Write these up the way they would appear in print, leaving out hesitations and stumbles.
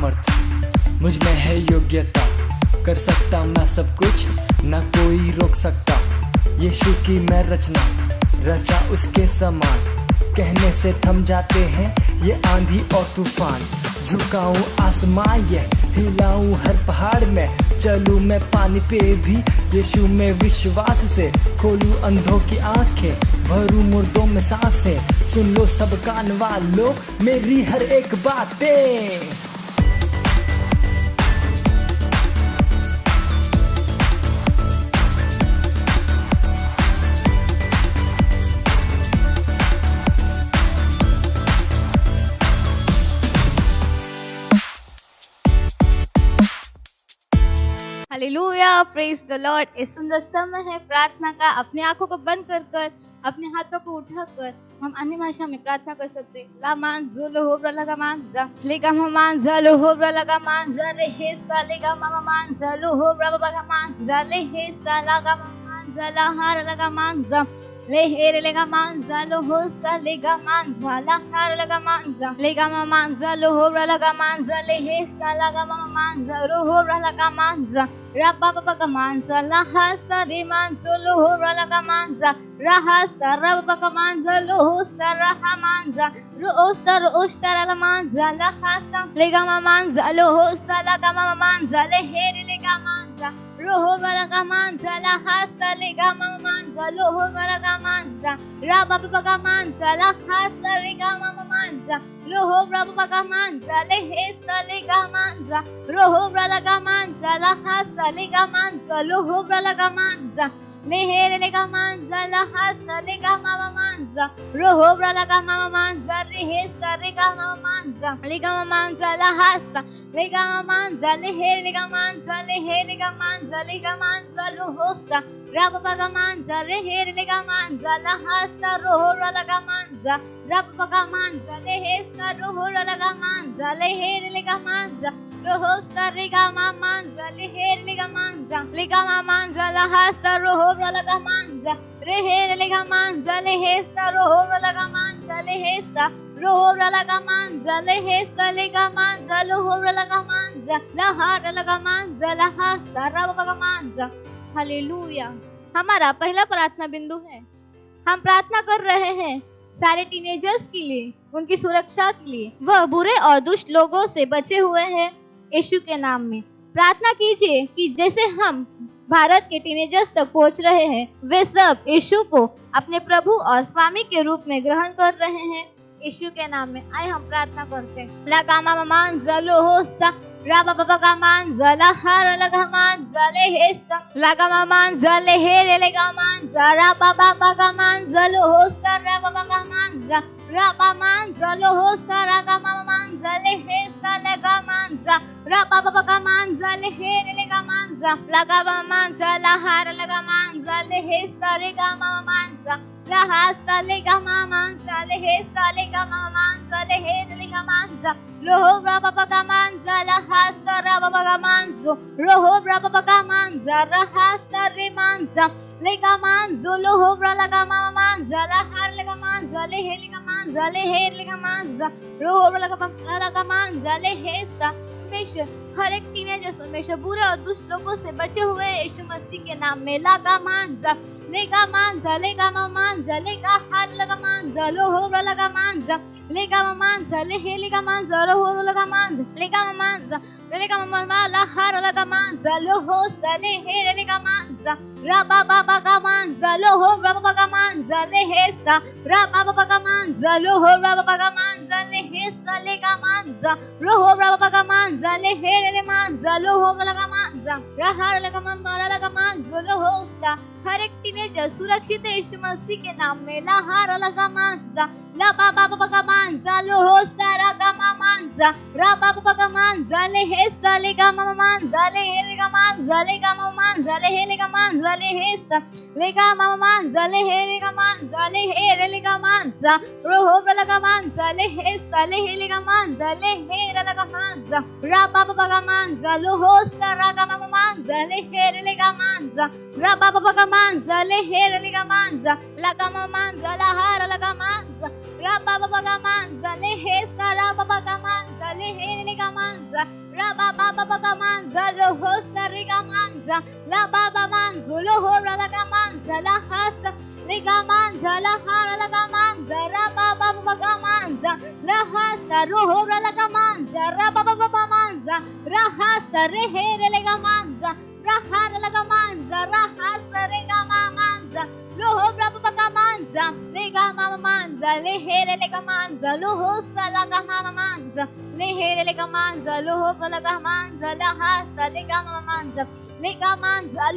सामर्थ्य, मुझ में है योग्यता, कर सकता मैं सब कुछ, न कोई रोक सकता। यीशु की मैं रचना, रचा उसके समान, कहने से थम जाते हैं ये आंधी और तूफान। झुकाऊं आसमान ये हिलाऊं हर पहाड़ में, चलूं मैं पानी पे भी यीशु में विश्वास से। खोलूं अंधों की आंखें, भरूं मुर्दों में सांसें, सुन लो सब कान वालों मेरी हर एक बातें। Hallelujah, praise the Lord. इस सुंदर समय है प्रार्थना का। अपनी आंखों को बंद कर अपने हाथों को उठाकर हम अन्य भाषा में प्रार्थना कर सकते हैं। लामान जोलो होब्रा लगा मांजा लेगा ममान जालो होब्रा लगा मांजा रे हेस्ता लेगा ममान जालो होब्रा लगा मांजा ले हेस्ता लगा मांजा ला हार लगा मांजा ले हेर लेगा मांजा लो होस्ता लेगा मांजा ला हार लगा मांजा लेगा मांजा लो होब्रा लगा मांजा ले हेस्ता लगा मांजा रो होब्रा लगा मांजा Rabba Baba Manza, La Hasta de Manzo, Lohora Lagamanza, Rahasta, Rabba Manza, Lohosta, Rahamanza, Roosta, Rosta Lamanza, La Hasta, Legama Manza, Lohosta, Lagama Manza, Leheri Legamanza, Rohora Lagamanza, La Hasta, Legama Manza, Lohora Lagamanza, Rabba Baba Manza, La Hasta, Legama Manza, Lohora Baba Manza, Lehesta Legamanza, Rohora Lagamanza, La Hasta, Legamanza, Lohobra Lagamanza, Lehere Legamanza, La Hasta, Legamamanza, Rohobra Lagamamanza, Rehesta Legamamanza, Legamamanza, La Hasta, Legamamanza, Lehere Legamanza, Lehere Legamanza, Legamanza, Lohosta, Rabagamanza, Rehere Legamanza, La Hasta, Rohora Lagamanza, Rabagamanza, Lehesta, Rohora Lagamanza, Lehere Legamanza, Lohosta Regama Manza, Leher Legamanza, Legama Manza, La Hasta, Rohora Lagamanza, Reher Legamanza, Lehesta, Rohora Lagamanza, Lehesta, Rohora Lagamanza, Lehesta Legamanza, Lohora Lagamanza, Lahara Lagamanza, La Hasta, Rabagamanza। Hallelujah. हमारा पहला प्रार्थना बिंदु है, हम प्रार्थना कर रहे हैं सारे टीनेजर्स के लिए, उनकी सुरक्षा के लिए। वह बुरे और दुष्ट लोगों से बचे हुए हैं। यीशु के नाम में प्रार्थना कीजिए कि जैसे हम भारत के टीनेजर्स तक पहुंच रहे हैं, वे सब यीशु को अपने प्रभु और स्वामी के रूप में ग्रहण कर रहे हैं। यीशु के नाम में आए हम प्रार्थना करते हैं। लगामा मान जलो होस्ता राबा बाबा का मान जला हर लगा मान जले हेस्ता लगामा मान जले हेरे लगा मान जरा बाबा का मान जलो होस्ता राबा बाबा का मान जा राबा मान जलो होस्ता रागा मान जले हेस्ता लगा मान जा राबा बाबा का मान जले हेरे लगा मान जा लगा मान जला हर लगा मान जले हेस्ता रेगा मान जा Lahasta lega mamanza, lehesta lega mamanza, lehere lega manza, loho braba bagamanza, lahasta raba bagamanzo, loho braba bagamanza, rahasta remanza, lega manzo, loho braba mamanza, lahar lega manza, lehe lega manza, leher lega manza, loho braba manza, lehesta। हर एक teenagers हमेशा बुरे और दुष्ट लोगों से बचे हुए यीशु मसीह के नाम में लगा मांजा लेगा मांजा लेगा मांजा लेगा हार लगा मांजा लोहो लगा मांजा लेगा मांजा लेहे लेगा मांजा लोहो लगा मांजा लेगा माला हार लगा मांजा लोहो सले हे लेगा मांजा राबा बाबा का मांजा लोहो बाबा का मांजा लेहेसा राबा बाबा का मांजा लोहो बाबा का मांजा लेहेसा लेगा मांजा लोहो बाबा का मांजा लेहे ले मांजा लोहो लगा मांजा रहार लगा मारा लगा मांजा लोहोसा। हर एक टीनेजर सुरक्षित है यीशु मसीह के नाम में। लहार लगा मांजा ला बाबा बाबा का मांजा लोहोसा लगा मांजा रा बाबा का मांजा ले हेसा लेगा मांजा ले हेगा मांजा लेगा मांजा ले हेगा मांजा ले हेसा लेगा मांजा ले हेगा मांजा ले हेरे लेगा मांजा रोहो लगा मांजा ले हेसा ले हेगा मांजा ले हेरा लगा मांजा रा बाबा का मांजा लोहोसा लगा मांजा ले हेरे लेगा मांजा रा बाबा का मांजा ले हेरे लेगा मांजा लगा मांजा ला हार लगा मांजा रा बाबा का मांजा ले हेसा रा बाबा का मांजा ले हेरे लेगा मांजा la baba manzo lo hora la gamanza la hasta le gamanza la hara la gamanza ra baba baba manza la hasta ro hora la gamanza ra baba baba manza ra hasta re here le gamanza ra hara la gamanza ra hasta re gamanza lo hora baba gamanza le gamanza le here le gamanza lo hosta la gamanza le here le gamanza lo hora la gamanza la hasta le gamanza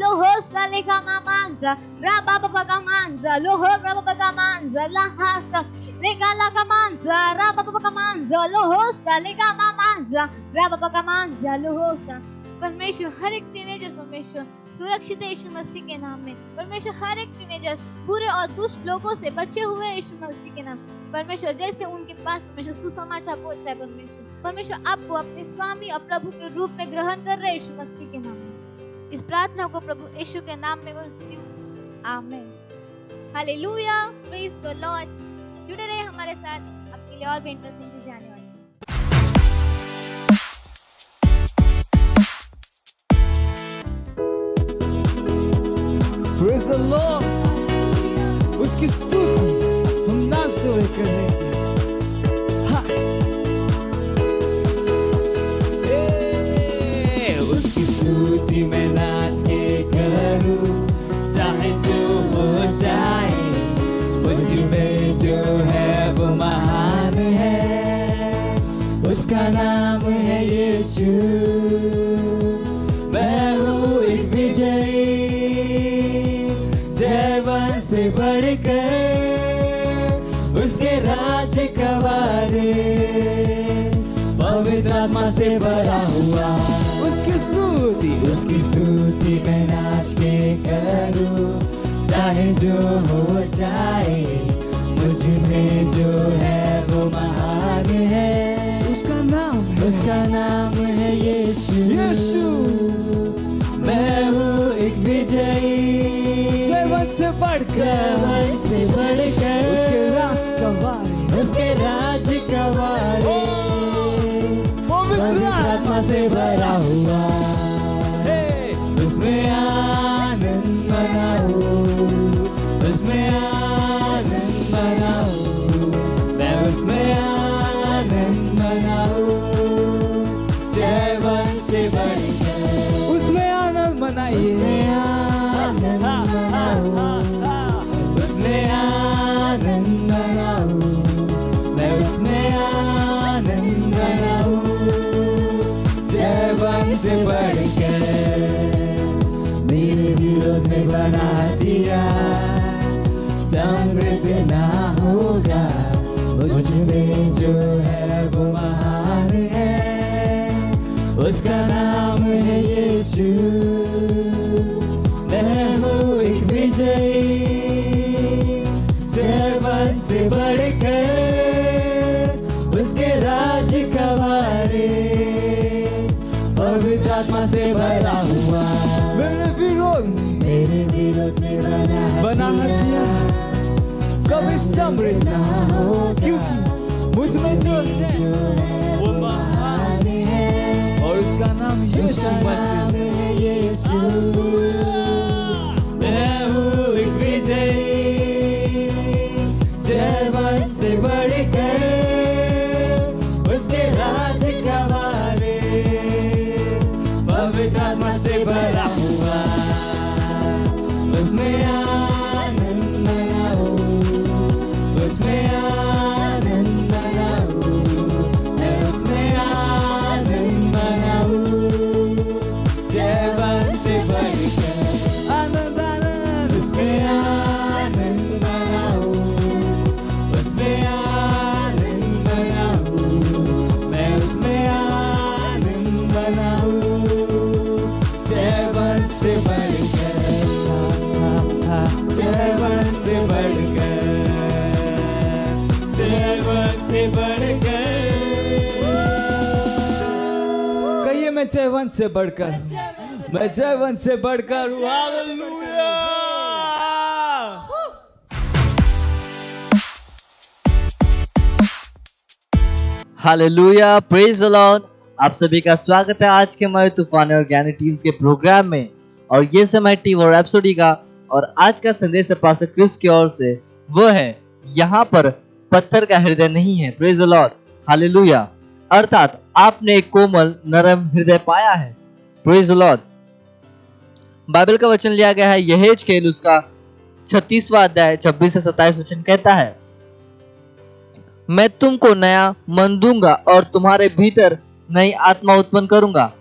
lo hosta le gamanza ra baba baba manza lo hora baba gamanza la hasta le gamanza ra baba baba manza lo hosta le gamanza ra baba gamanza lo hosta। परमेश्वर हर एक teenager परमेश्वर सुरक्षित है यीशु मसीह के नाम में। परमेश्वर हर एक टीनेजर्स बुरे और दुष्ट लोगों से बचे हुए हैं यीशु मसीह के नाम। परमेश्वर जैसे उनके पास परमेश्वर सुसमाचार पहुंच रहा है परमेश्वर आपको अपने स्वामी और प्रभु के रूप में ग्रहण कर रहे हैं यीशु मसीह के नाम में। इस प्रार्थना को प्रभु यीशु के नाम में करती हूँ, आमीन। Hallelujah, praise the Lord. जुड़े रहे हमारे साथ, आपके लिए और भी इंटरेस्टिंग चीजें आने वाली हैं। Praise the Lord. उसकी स्तुति हम नाचते हुए करेंगे। उसकी स्तुति में नाच के करूं, चाहे जो हो जाए, मुझ में जो है वो महान है, उसका नाम है यीशु। मैं हूँ एक विजयी, जयवन से बढ़कर उसके राज का वारिस, पवित्र आत्मा से भरा हुआ। उसकी स्तुति में नाच के करूं, चाहे जो हो जाए, मुझ में जो है वो महान है, उसका नाम है यीशु। मैं हूँ एक विजयी, जयवन से बढ़कर उसके राज का वारिस, पवित्र आत्मा से भरा हुआ। उसमें आनंद मनाओ, उसमें आनंद मनाओ, मैं उसमें आनंद मनाओ, जयवन से बढ़कर उसमें आनंद मनाइए, उसमें आनंद मनाओ, मैं उसमें आनंद मनाओ, जयवन से बढ़कर मेरे विरोध में बना दिया, समृद्ध ना होगा, मुझ में जो है वो महान है, उसका नाम है यीशु। मैं हूँ एक विजयी, जयवन से बढ़कर उसके राज का वारिस, पवित्र आत्मा से भरा हुआ। मेरे विरोध में बना दिया, कभी समृद्ध ना हो, क्योंकि मुझ में जो है वो महान है, और उसका नाम यीशु मसीह। मैं हूँ एक विजयी, जयवन से बढ़कर उसके राज का वारिस, पवित्र आत्मा से भरा हुआ। उसमें आनंद मनाओ, उसमें आनंद मनाओ, मैं उसमें आनंद मनाओ, जयवन से बढ़कर आनंद आनंद, उसमें आनंद मनाओ, उसमें आनंद मनाओ, मैं उसमें आनंद मनाओ, जयवन से बढ़कर, जयवन से बढ़कर, जयवन से बढ़कर। कहिए मैं जयवन से बढ़कर, मैं जयवन से बढ़कर हूँ। Hallelujah. Hallelujah, praise the Lord. आप सभी का स्वागत है आज के हमारे तूफान और ज्ञानी टीम्स के प्रोग्राम में। और ये समय टीम और रैप्सोडी का और आज का संदेश है पास्टर क्रिस की ओर से, वो है यहाँ पर पत्थर का हृदय नहीं है। Praise the Lord, hallelujah. अर्थात आपने एक कोमल नरम हृदय पाया है। Praise the Lord. बाइबल का वचन लिया गया है यहेजकेल उसका 36वां अध्याय 26 से 27 वचन कहता है, मैं तुमको नया मन दूंगा और तुम्हारे भीतर नई आत्मा उत्पन्न करूंगा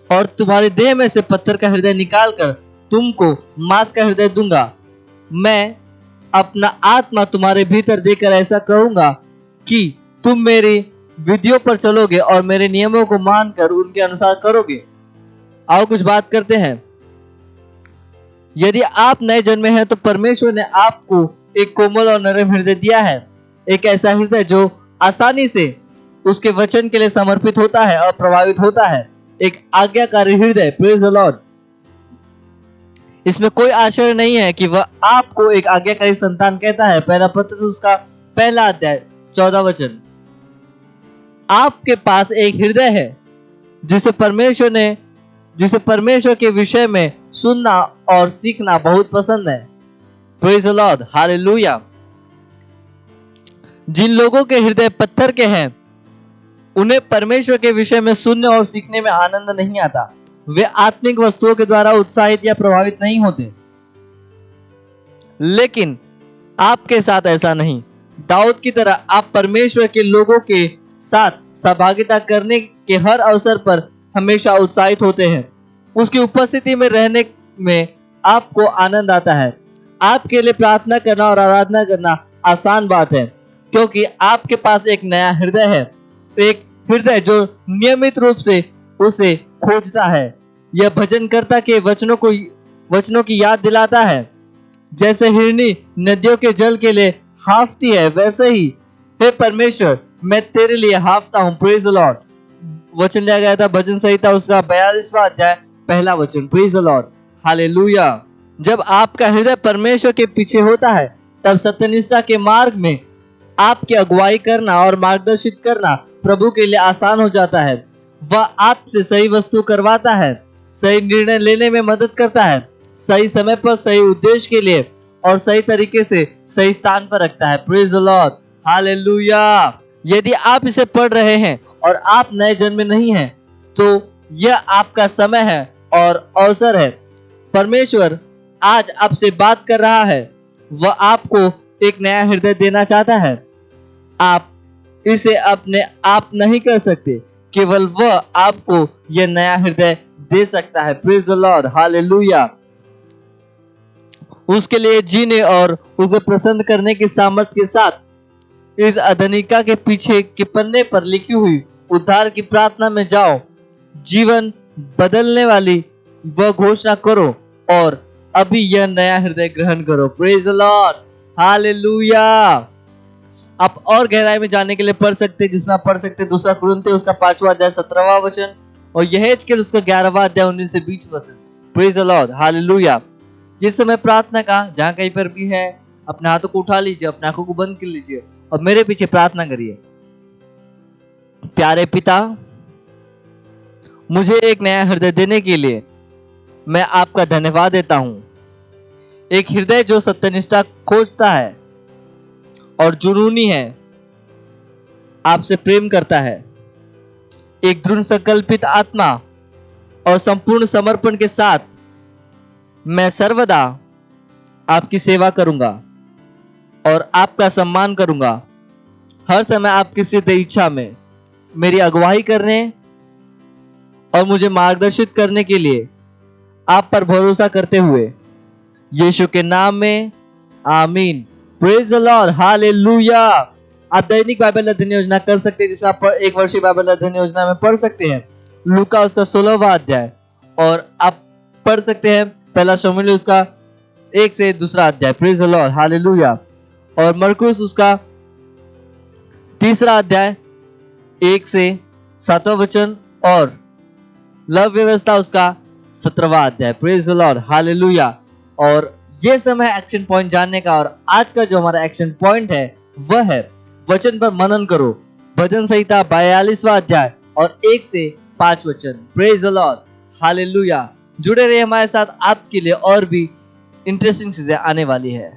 और तुम्हारे देह में से पत्थर का हृदय निकालकर तुमको मांस का हृदय दूंगा। मैं अपना आत्मा तुम्हारे भीतर देकर ऐसा कहूंगा कि तुम मेरी विधियों पर चलोगे और मेरे नियमों को मानकर उनके अनुसार करोगे। आओ कुछ बात करते हैं। यदि आप नए जन्मे हैं तो परमेश्वर ने आपको एक कोमल और नरम हृदय दिया है, एक ऐसा हृदय जो आसानी से उसके वचन के लिए समर्पित होता है और प्रभावित होता है, एक आज्ञाकारी हृदय। Praise the Lord. इसमें कोई आश्चर्य नहीं है कि वह आपको एक आज्ञाकारी संतान कहता है। पहला पत्र उसका पहला अध्याय 14 वचन। आपके पास एक हृदय है जिसे परमेश्वर के विषय में सुनना और सीखना बहुत पसंद है। Praise the Lord, hallelujah. जिन लोगों के हृदय पत्थर के हैं उन्हें परमेश्वर के विषय में सुनने और सीखने में आनंद नहीं आता। वे आत्मिक वस्तुओं के द्वारा उत्साहित या प्रभावित नहीं होते। लेकिन आपके साथ ऐसा नहीं। दाऊद की तरह आप परमेश्वर के लोगों के साथ सहभागिता करने के हर अवसर पर हमेशा उत्साहित होते हैं। उसकी उपस्थिति में रहने में आपको आनंद आता है। आपके लिए प्रार्थना करना और आराधना करना आसान बात है क्योंकि आपके पास एक नया हृदय है, एक हृदय जो नियमित रूप से उसे खोजता है। यह भजनकर्ता के वचनों की याद दिलाता है। जैसे हिरनी नदियों के जल के लिए हाफती है, वैसे ही हे परमेश्वर मैं तेरे लिए हाफता हूँ। Praise the Lord. वचन लिया गया था भजन संहिता उसका 42वां अध्याय पहला वचन। Praise the Lord, hallelujah. जब आपका हृदय परमेश्वर के पीछे होता है तब सत्यनिष्ठा के मार्ग में आपकी अगुवाई करना और मार्गदर्शित करना प्रभु के लिए आसान हो जाता है। वह आपसे सही वस्तु करवाता है, सही निर्णय लेने में मदद करता है, सही समय पर सही उद्देश्य के लिए और सही तरीके से सही स्थान पर रखता है। Praise the Lord, hallelujah. यदि आप इसे पढ़ रहे हैं और आप नए जन्म में नहीं हैं तो यह आपका समय है और अवसर है। परमेश्वर आज आपसे बात कर रहा है। वह आपको एक नया हृदय देना चाहता है। आप इसे अपने आप नहीं कर सकते, केवल वह आपको यह नया हृदय दे सकता है। Praise the Lord, hallelujah. उसके लिए जीने और उसे प्रसन्न करने की सामर्थ्य के साथ इस अधनिका के पीछे के पन्ने पर लिखी हुई उद्धार की प्रार्थना में जाओ। जीवन बदलने वाली वह घोषणा करो और अभी यह नया हृदय ग्रहण करो। Praise the Lord, hallelujah. आप और गहराई में जाने के लिए पढ़ सकते हैं, जिसमें आप पढ़ सकते हैं 2 कुरिन्थियों उसका 5वां अध्याय 17वां वचन और यहेजकेल उसका 11वां अध्याय 19 से 20 वचन। Praise the Lord, hallelujah. ये समय प्रार्थना का जहां कहीं पर भी है अपने हाथों को उठा लीजिए, अपने आंखों को बंद कर लीजिए और मेरे पीछे प्रार्थना करिए। प्यारे पिता, मुझे एक नया हृदय देने के लिए मैं आपका धन्यवाद देता हूं। एक हृदय जो सत्यनिष्ठा खोजता है और जुनूनी है, आपसे प्रेम करता है। एक दृढ़ संकल्पित आत्मा और संपूर्ण समर्पण के साथ मैं सर्वदा आपकी सेवा करूंगा और आपका सम्मान करूंगा। हर समय आपकी सिद्ध इच्छा में मेरी अगुवाई करने और मुझे मार्गदर्शित करने के लिए आप पर भरोसा करते हुए यीशु के नाम में, आमीन। Praise the Lord, hallelujah. आप दैनिक बाइबल अध्ययन योजना कर सकते हैं, जिसमें आप एक वर्षीय बाइबल अध्ययन योजना में पढ़ सकते हैं लूका उसका 16वां अध्याय और आप पढ़ सकते हैं पहला शमूएल उसका 1 से 2 अध्याय। Praise the Lord, hallelujah. और मरकुस उसका 3 अध्याय 1 से 7वां वचन और लव व्यवस्था उसका 17वां अध्याय। Praise the Lord, hallelujah. और ये समय एक्शन पॉइंट जानने का और आज का जो हमारा एक्शन पॉइंट है वह है वचन पर मनन करो। भजन संहिता 42वां अध्याय और 1 से 5 वचन। Praise the Lord, hallelujah. जुड़े रहिए हमारे साथ, आपके लिए और भी इंटरेस्टिंग चीजें आने वाली है।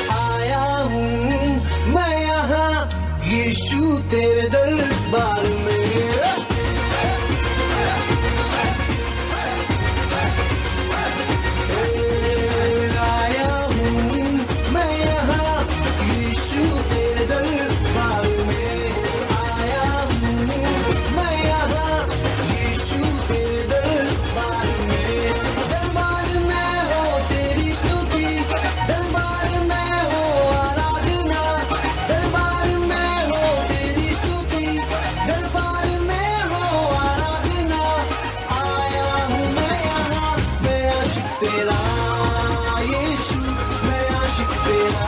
आया हूँ मैं यहाँ यीशु तेरे दरबार में। आया हूँ मैं यहाँ यीशु तेरे दरबार में। आया हूँ मैं यहाँ यीशु तेरे दरबार में। दरबार में हो तेरी स्तुति, दरबार में हो आराधना, दरबार में हो तेरी स्तुति, दरबार में हो आराधना। आया हूँ मैं यहाँ, मैं आशिक तेरा यीशु, मैं आशिक तेरा।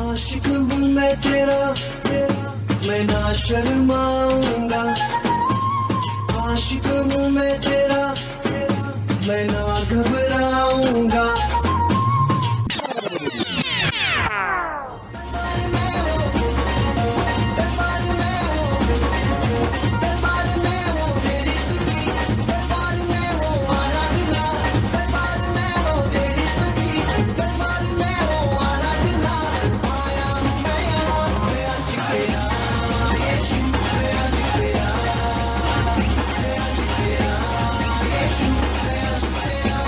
आशिक हूँ मैं तेरा, मैं ना शर्माऊंगा। आशिक हूँ मैं तेरा, मैं ना घबराऊंगा। दरबार में हो तेरी स्तुति, दरबार में हो आराधना, दरबार में हो तेरी स्तुति, दरबार में हो आराधना। आया हूँ मैं यहाँ, मैं आशिक तेरा यीशु, मैं आशिक तेरा, मैं आशिक तेरा यीशु, मैं आशिक तेरा।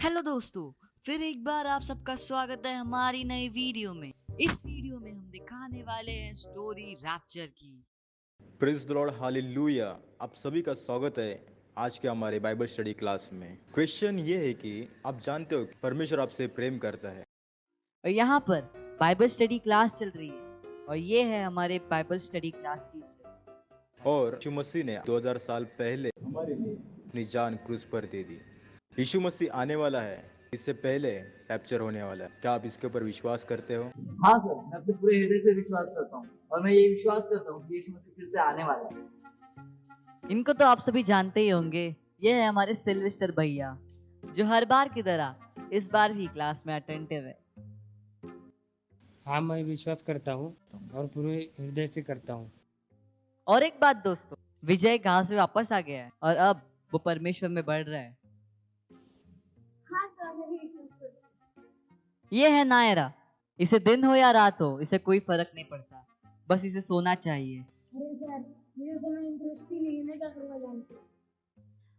हेलो दोस्तों, फिर एक बार आप सबका स्वागत है हमारी नई वीडियो में। इस वीडियो में हम दिखाने वाले हैं स्टोरी रैप्चर की। Praise the Lord, hallelujah. आप सभी का स्वागत है आज के हमारे बाइबल स्टडी क्लास में। क्वेश्चन ये है कि आप जानते हो कि परमेश्वर आपसे प्रेम करता है। और यहाँ पर बाइबल स्टडी क्लास चल रही है और ये है हमारे बाइबल स्टडी क्लास टीचर। और यीशु मसीह ने 2000 साल पहले हमारे लिए अपनी जान क्रूस पर दे दी। यीशु मसीह आने वाला है, इससे पहले रैप्चर होने वाला है। क्या आप इसके ऊपर विश्वास करते हो? हाँ सर, मैं अपने पूरे हृदय से विश्वास करता हूँ और मैं ये विश्वास करता हूँ कि यीशु मसीह फिर से आने वाला है। इनको तो आप सभी जानते ही होंगे, ये है हमारे सिल्वेस्टर भैया, जो हर बार की तरह इस बार भी क्लास में अटेंटिव है। हाँ, मैं विश्वास करता हूँ और पूरे हृदय से करता हूँ। और एक बात दोस्तों, विजय गांव से वापस आ गया है और अब वो परमेश्वर में बढ़ रहा है। ये है नायरा, इसे दिन हो या रात हो इसे कोई फर्क नहीं पड़ता, बस इसे सोना चाहिए। अरे सर, मुझे समय इंटरेस्ट ही नहीं है, मैं क्या करूँगा जानते।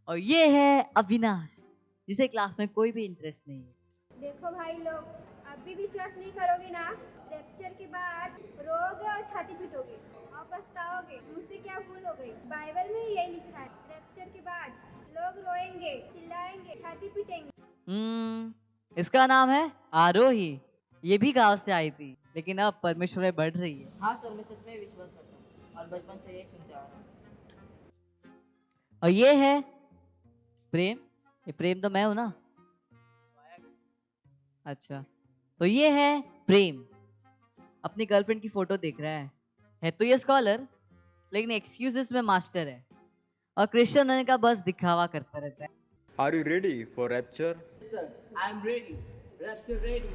और ये है अविनाश, जिसे क्लास में कोई भी इंटरेस्ट नहीं है। देखो भाई लोग, अब भी विश्वास नहीं करोगे ना, लेक्चर के बाद रोगे और छाती पीटोगे और पछताओगे। मुझसे क्या भूल हो गई? बाइबल में यही लिखा है, लेक्चर के बाद लोग रोएंगे, चिल्लाएंगे, छाती पीटेंगे। इसका नाम है आरोही। ये भी गांव से आई थी, लेकिन अब परमेश्वर में बढ़ रही है। हाँ सर, मैं सच में विश्वास करता हूँ और बचपन से यही सुनते आ रहा हूँ। और ये है प्रेम। ये प्रेम तो मैं हूं ना। अच्छा, तो ये है प्रेम, अपनी गर्लफ्रेंड की फोटो देख रहा है तो ये स्कॉलर, लेकिन एक्सक्यूजेस में मास्टर है और क्रिश्चियन होने का बस दिखावा करता रहता है। Are you ready for rapture? Sir, I am ready, rapture ready.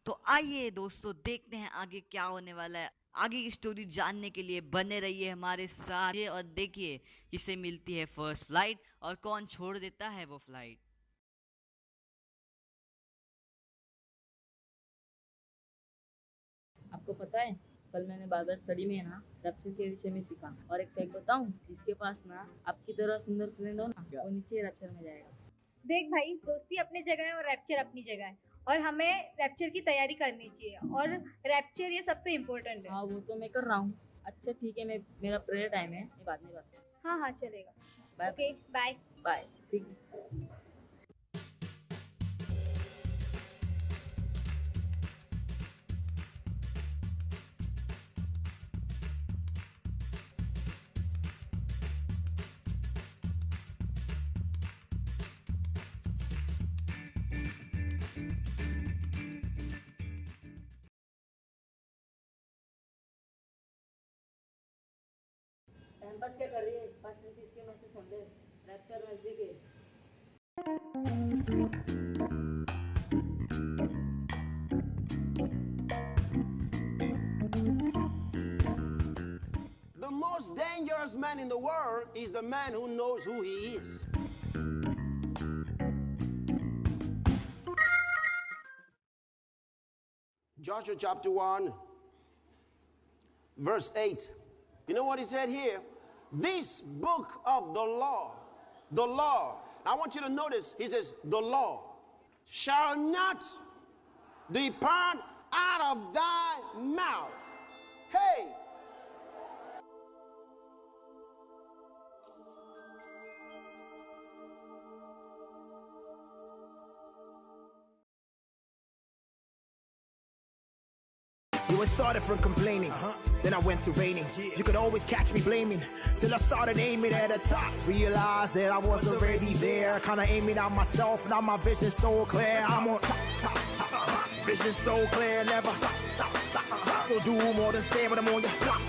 तो आइए दोस्तों, देखते हैं आगे क्या होने वाला है। आगे की स्टोरी जानने के लिए बने रहिए हमारे साथ और देखिए किसे मिलती है फर्स्ट फ्लाइट और कौन छोड़ देता है वो फ्लाइट। आपको पता है कल मैंने बाइबल स्टडी में ना रैप्चर के विषय में सीखा। और एक फैक्ट बताऊं, जिसके पास ना आपकी तरह सुंदर फ्रेंड हो ना, वो नीचे रैप्चर में जाएगा। देख भाई, दोस्ती अपनी जगह है और रैप्चर अपनी जगह है, और हमें रैप्चर की तैयारी करनी चाहिए, और रैप्चर ये सबसे इम्पोर्टेंट है। हाँ वो तो मैं कर रहा हूँ। अच्छा ठीक है, मैं मेरा प्रेयर टाइम है, मैं बाद में बात करूँ। हाँ हाँ चलेगा। Bye okay bye. बाय। ठीक है। टाइम पास क्या कर रही है? 5 मिनट इसके मैसेज सुन ले। रैप्चर नजदीक है। The most dangerous man in the world is the man who knows who he is. Joshua chapter 1, verse 8. You know what he said here? This book of the law. I want you to notice, he says, the law shall not depart out of thy mouth. Hey! You had started from complaining, then I went to raining. You could always catch me blaming, till I started aiming at the top. Realized that I was already there, kinda aiming at myself, now my vision's so clear. I'm on top. Vision so clear, never stop. So do more than stare when I'm on your block.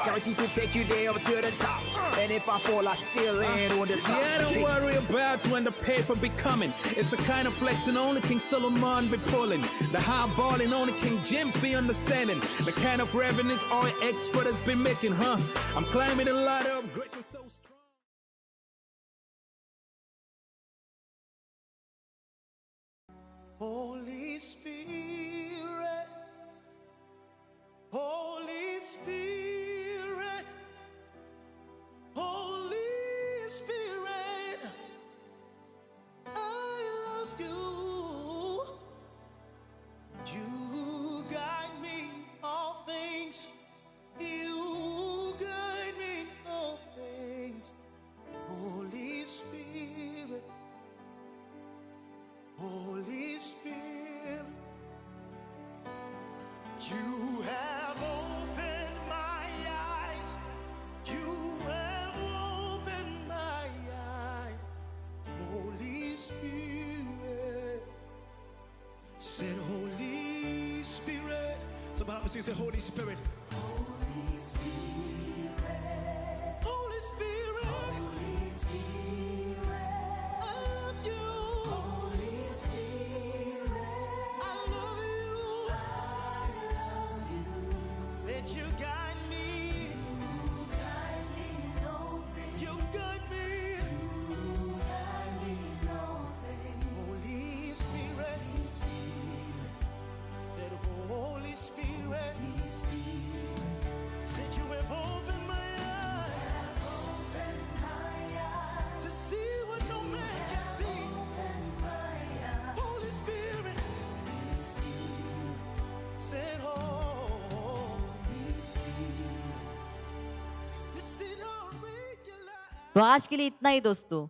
Guaranteed to take you there up to the top. And if I fall, I still land on the top. Yeah, don't worry about when the paper be coming. It's a kind of flexing only King Solomon be pulling. The high balling only King James be understanding. The kind of revenues all expert has been making, I'm climbing a ladder of greatness so strong. Holy Spirit, Holy Spirit, Holy Spirit, I love you. You guide me in all things. You guide me in all things. Holy Spirit, Holy Spirit, you have opened my eyes. You have opened my eyes. Holy Spirit, said Holy Spirit. Somebody help me sing, say Holy Spirit. Holy Spirit, Holy Spirit, Holy Spirit, I love you. Holy Spirit, I love you. I love you. Said you guide me. You guide me in all things. You guide me. You guide me in all things. Holy Spirit, Holy Spirit, that Holy Spirit, Holy Spirit, said you have opened my eyes. Have opened my eyes to see what no man can see. Opened my eyes. Holy Spirit, Holy Spirit, said Holy Spirit, you sit on regular. तो आज के लिए इतना ही दोस्तों,